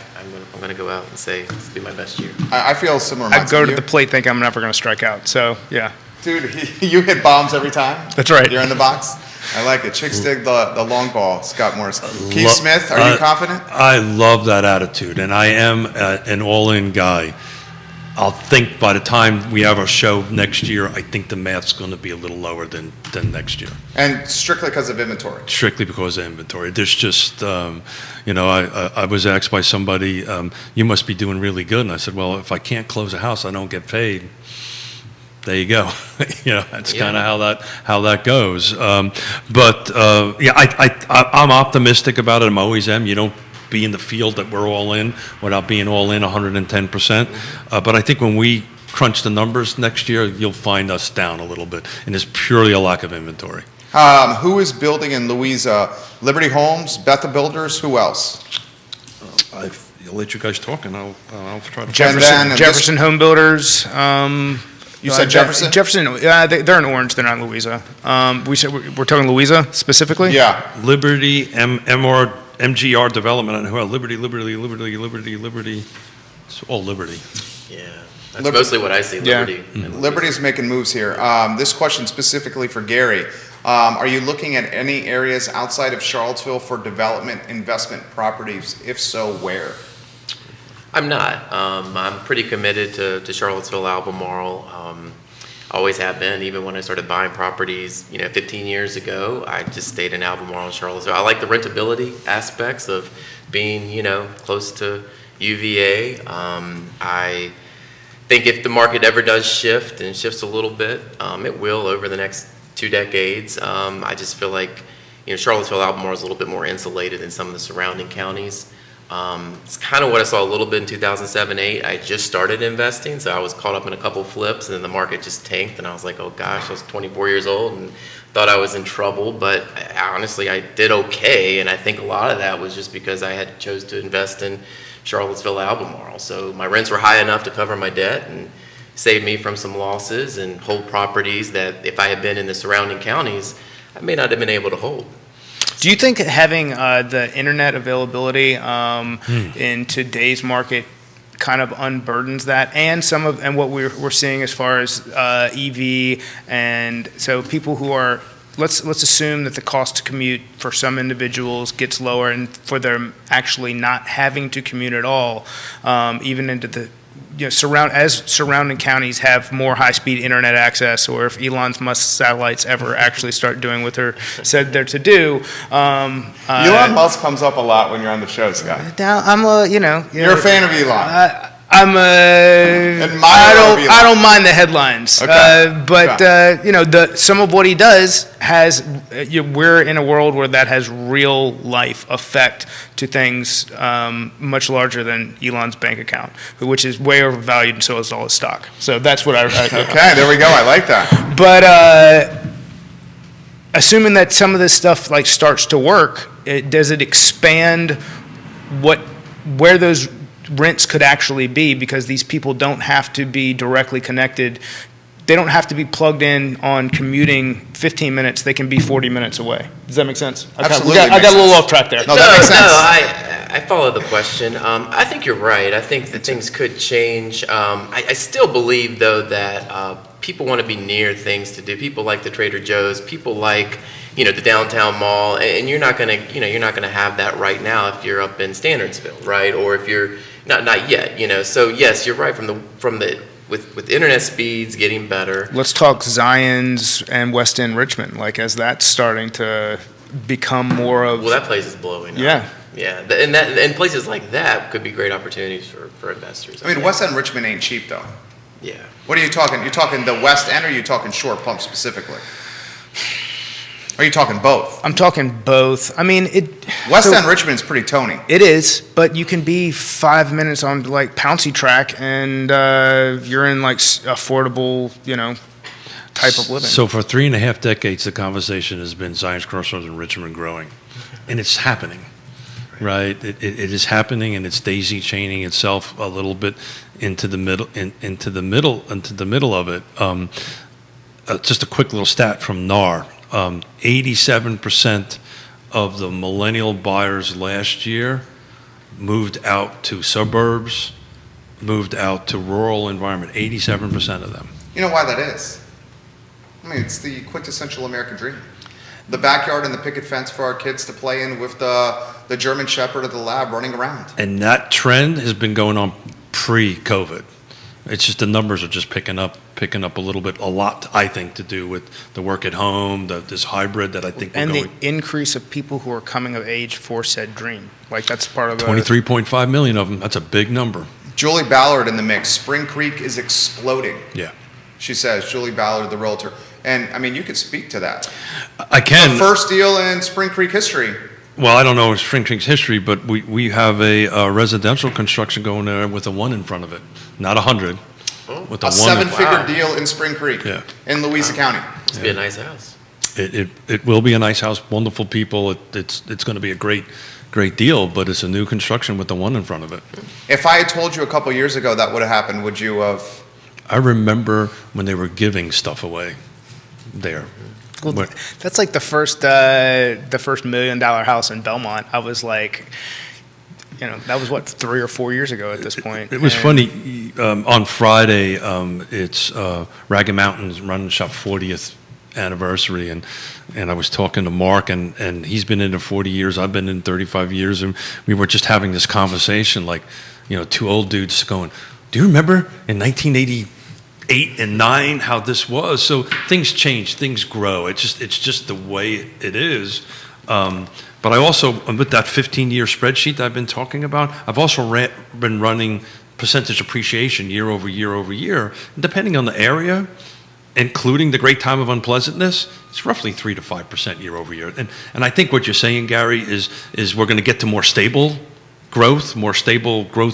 going to go out and say this will be my best year. I feel similar. I go to you. the plate thinking I'm never going to strike out. So, yeah. Dude, you hit bombs every time? That's right. You're in the box? I like it. Chicks dig the long ball, Scott Morris. Keith Lo- Smith, are you confident? I love that attitude, and I am an all-in guy. I'll think by the time we have our show next year, I think the math's going to be a little lower than next year. And strictly because of inventory. Strictly because of inventory. There's just, I was asked by somebody, you must be doing really good. And I said, well, if I can't close a house, I don't get paid. There you go. That's kind of how that goes. I'm optimistic about it. I'm always am. You don't be in the field that we're all in without being all in 110%. But I think when we crunch the numbers next year, you'll find us down a little bit, and it's purely a lack of inventory. Who is building in Louisa? Liberty Homes, Betha Builders, who else? I'll let you guys talk, and I'll try to. Jefferson Home Builders. You said Jefferson? Jefferson. They're in Orange. They're not in Louisa. We're talking Louisa specifically. Yeah. Liberty, MGR Development, and who are Liberty. It's all Liberty. Yeah, that's mostly what I see. Liberty. Yeah. And Liberty's making moves here. This question specifically for Gary. Are you looking at any areas outside of Charlottesville for development investment properties? If so, where? I'm not. I'm pretty committed to Charlottesville, Albemarle. Always have been. Even when I started buying properties, 15 years ago, I just stayed in Albemarle and Charlottesville. I like the rentability aspects of being, close to UVA. I think if the market ever does shift and shifts a little bit, it will over the next 2 decades. I just feel like, Charlottesville, Albemarle is a little bit more insulated than some of the surrounding counties. It's kind of what I saw a little bit in 2007-8. I just started investing, so I was caught up in a couple flips, and then the market just tanked, and I was like, oh gosh, I was 24 years old and thought I was in trouble, but honestly, I did okay, and I think a lot of that was just because I had chose to invest in Charlottesville, Albemarle. So my rents were high enough to cover my debt and save me from some losses and hold properties that if I had been in the surrounding counties, I may not have been able to hold. Do you think having the internet availability in today's market kind of unburdens that, and what we're seeing as far as EV, and so people who are let's assume that the cost to commute for some individuals gets lower, and for them actually not having to commute at all, even into the surrounding counties have more high-speed internet access, or if Elon Musk's satellites ever actually start doing what they're said they're to do. Elon Musk comes up a lot when you're on the show, Scott. Now You're a fan of Elon. I don't mind the headlines, Okay. but some of what he does has. We're in a world where that has real life effect to things much larger than Elon's bank account, which is way overvalued, and so is all his stock. So that's what I Okay, there we go. I like that. But assuming that some of this stuff starts to work, does it expand where those rents could actually be, because these people don't have to be directly connected. They don't have to be plugged in on commuting 15 minutes. They can be 40 minutes away. Does that make sense? Absolutely. I got a little off track there. No, that makes sense. I follow the question. I think you're right. I think that things could change. I still believe, though, that people want to be near things to do. People like the Trader Joe's. People like the downtown mall, and you're not gonna have that right now if you're up in Standardsville, right? Or if you're not yet. So yes, you're right. With internet speeds getting better. Let's talk Zions and West End Richmond. As that's starting to become more of. Well, that place is blowing up. Yeah. Yeah, and places like that could be great opportunities for investors. I mean, West End Richmond ain't cheap, though. Yeah. What are you talking? You're talking the West End, or are you talking Short Pump specifically? Or are you talking both? I'm talking both. I mean, West End Richmond is pretty Tony. It is, but you can be 5 minutes on Pouncey Track, and you're in affordable, type of living. So for 3.5 decades, the conversation has been Zions Crossroads and Richmond growing, and it's happening. right? It is happening, and it's daisy chaining itself a little bit into the middle of it. Just a quick little stat from NAR: 87% of the millennial buyers last year moved out to suburbs, moved out to rural environment. 87% of them. You know why that is? I mean, it's the quintessential American dream. The backyard and the picket fence for our kids to play in with the German Shepherd or the lab running around. And that trend has been going on pre-COVID. It's just the numbers are just picking up a little bit. A lot, I think, to do with the work at home, this hybrid that I think we're and going. the increase of people who are coming of age for said dream. Like that's part of the 23.5 million of them. That's a big number. Julie Ballard in the mix. Spring Creek is exploding. Yeah. She says, Julie Ballard, the realtor. And, I mean, you could speak to that. I can. The first deal in Spring Creek history. Well, I don't know Spring Creek's history, but we have a residential construction going there with a 1 in front of it, not 100. With A one. seven-figure deal in Spring Creek. Yeah. In Louisa County. It's be a nice house. It will be a nice house, wonderful people. It's going to be a great deal, but it's a new construction with the 1 in front of it. If I had told you a couple years ago that would have happened, would you have? I remember when they were giving stuff away there. Well, that's like the first $1 million house in Belmont. I was like, that was what 3 or 4 years ago at this point. It was funny. On Friday, it's Ragged Mountain's Run and Shop 40th anniversary, and I was talking to Mark, and he's been in it 40 years. I've been in 35 years, and we were just having this conversation, like, two old dudes going, "Do you remember in 1988 and 9 how this was?" So things change, things grow. It's just the way it is. But I also, with that 15-year spreadsheet that I've been talking about, I've also been running percentage appreciation year over year over year. And depending on the area, including the great time of unpleasantness, it's roughly 3 to 5% year over year. And I think what you're saying, Gary, is we're going to get to more stable growth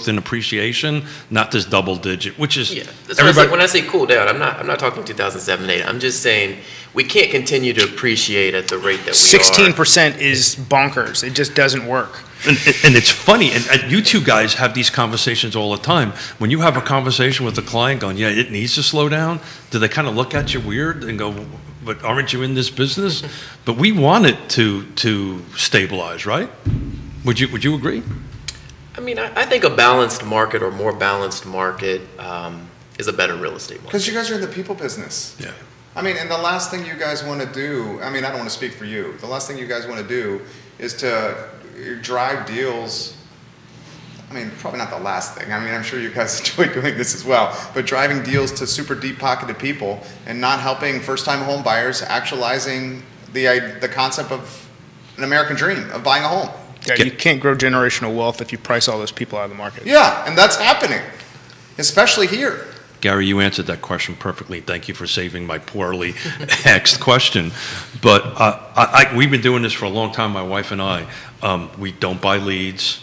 in appreciation, not this double digit, which is That's when I say cool down, I'm not talking 2007, 8. I'm just saying we can't continue to appreciate at the rate that we 16% is bonkers. It just doesn't work. And it's funny, and you two guys have these conversations all the time. When you have a conversation with a client going, "Yeah, it needs to slow down," do they kind of look at you weird and go, "But aren't you in this business?" But we want it to stabilize, right? Would you agree? I mean, I think a balanced market or more balanced market is a better real estate market. Because you guys are in the people business. Yeah. I mean, and the last thing you guys want to do, I mean, I don't want to speak for you. The last thing you guys want to do is to drive deals. I mean, probably not the last thing. I mean, I'm sure you guys enjoy doing this as well. But driving deals to super deep-pocketed people and not helping first-time home buyers actualizing the concept of an American dream of buying a home. Yeah, you can't grow generational wealth if you price all those people out of the market. Yeah, and that's happening, especially here. Gary, you answered that question perfectly. Thank you for saving my poorly asked question. But we've been doing this for a long time, my wife and I. We don't buy leads.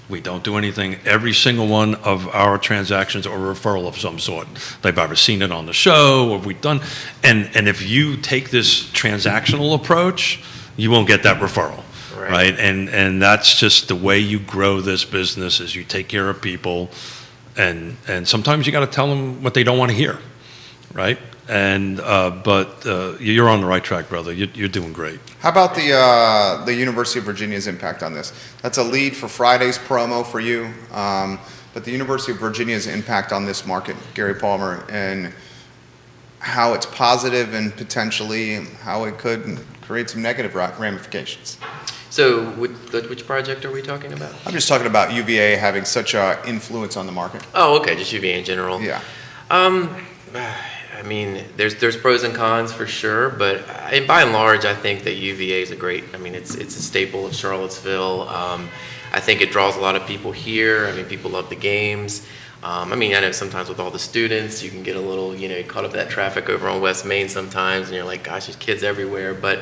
We don't do anything. Every single one of our transactions are a referral of some sort. They've either seen it on the show or we've done. And if you take this transactional approach, you won't get that referral. Right. And that's just the way you grow this business is you take care of people, and sometimes you got to tell them what they don't want to hear, right? And but you're on the right track, brother. You're doing great. How about the University of Virginia's impact on this? That's a lead for Friday's promo for you, but the University of Virginia's impact on this market, Gary Palmer, and how it's positive and potentially how it could create some negative ramifications. So which project are we talking about? I'm just talking about UVA having such an influence on the market. Oh, okay, just UVA in general. Yeah. I mean, there's pros and cons for sure, but by and large, I think that UVA is it's a staple of Charlottesville. I think it draws a lot of people here. I mean, people love the games. I know sometimes with all the students, you can get a little, caught up in that traffic over on West Main sometimes, and you're like, gosh, there's kids everywhere. But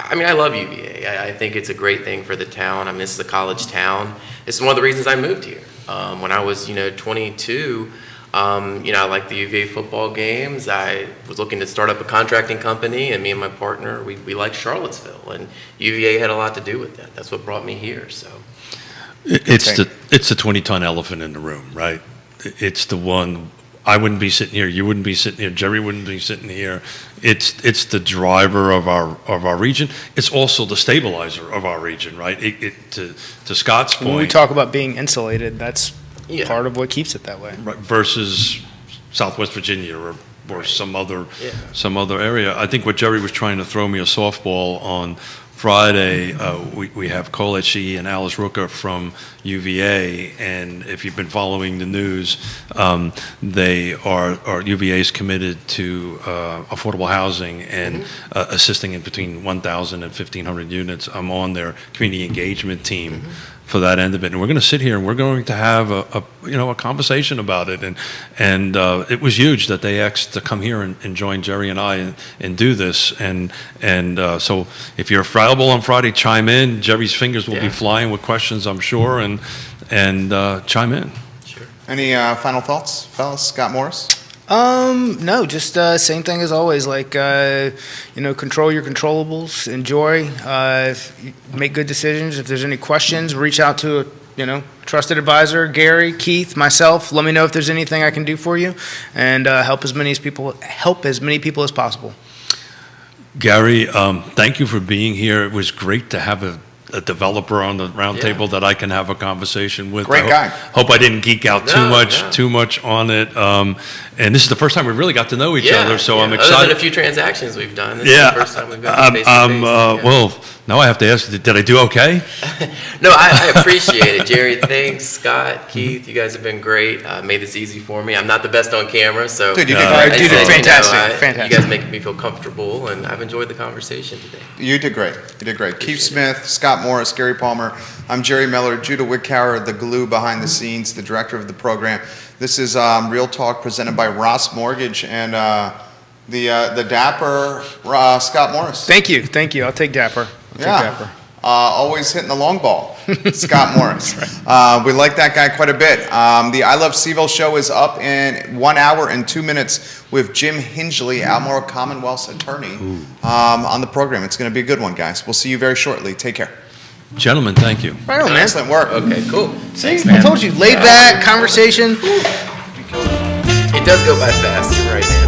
I love UVA. I think it's a great thing for the town. This is a college town. This is one of the reasons I moved here. When I was, 22, I liked the UVA football games. I was looking to start up a contracting company, and me and my partner, we liked Charlottesville, and UVA had a lot to do with that. That's what brought me here. So, It's the 20-ton elephant in the room, right? It's the one. I wouldn't be sitting here. You wouldn't be sitting here. Jerry wouldn't be sitting here. It's the driver of our region. It's also the stabilizer of our region, right? To Scott's point. When we talk about being insulated, that's part of what keeps it that way. Right, versus Southwest Virginia or some other area. I think what Jerry was trying to throw me a softball on Friday, we have Colette Shee and Alice Rooker from UVA, and if you've been following the news, UVA is committed to affordable housing and assisting in between 1,000 and 1,500 units. I'm on their community engagement team for that end of it, and we're going to sit here and we're going to have a conversation about it, and it was huge that they asked to come here and join Jerry and I and do this, and so if you're available on Friday, chime in. Jerry's fingers will be flying with questions, I'm sure, and chime in. Sure. Any final thoughts, fellas? Scott Morris? No, just same thing as always. Like, control your controllables, enjoy, make good decisions. If there's any questions, reach out to a trusted advisor, Gary, Keith, myself. Let me know if there's anything I can do for you, and help as many people as possible. Gary, thank you for being here. It was great to have a developer on the round table that I can have a conversation with. Great guy. Hope I didn't geek out too much on it. And this is the first time we really got to know each other, so I'm excited. Other than a few transactions we've done, this is the first time we've gotten face-to-face. Well, now I have to ask, did I do okay? No, I appreciate it, Jerry. Thanks, Scott, Keith. You guys have been great. Made this easy for me. I'm not the best on camera, so Dude, you did great. Dude, fantastic. You guys make me feel comfortable, and I've enjoyed the conversation today. You did great. Keith Smith, Scott Morris, Gary Palmer. I'm Jerry Miller. Judah Wickower, the glue behind the scenes, the director of the program. This is Real Talk presented by Ross Mortgage and the dapper Scott Morris. Thank you. I'll take dapper. Always hitting the long ball, Scott Morris. We like that guy quite a bit. The I Love Seville show is up in 1 hour and 2 minutes with Jim Hingley, Albemarle Commonwealth's attorney, on the program. It's going to be a good one, guys. We'll see you very shortly. Take care. Gentlemen, thank you. Right on, man. Excellent work. Okay, cool. Thanks, man. I told you, laid back conversation. It does go by fast. You're right.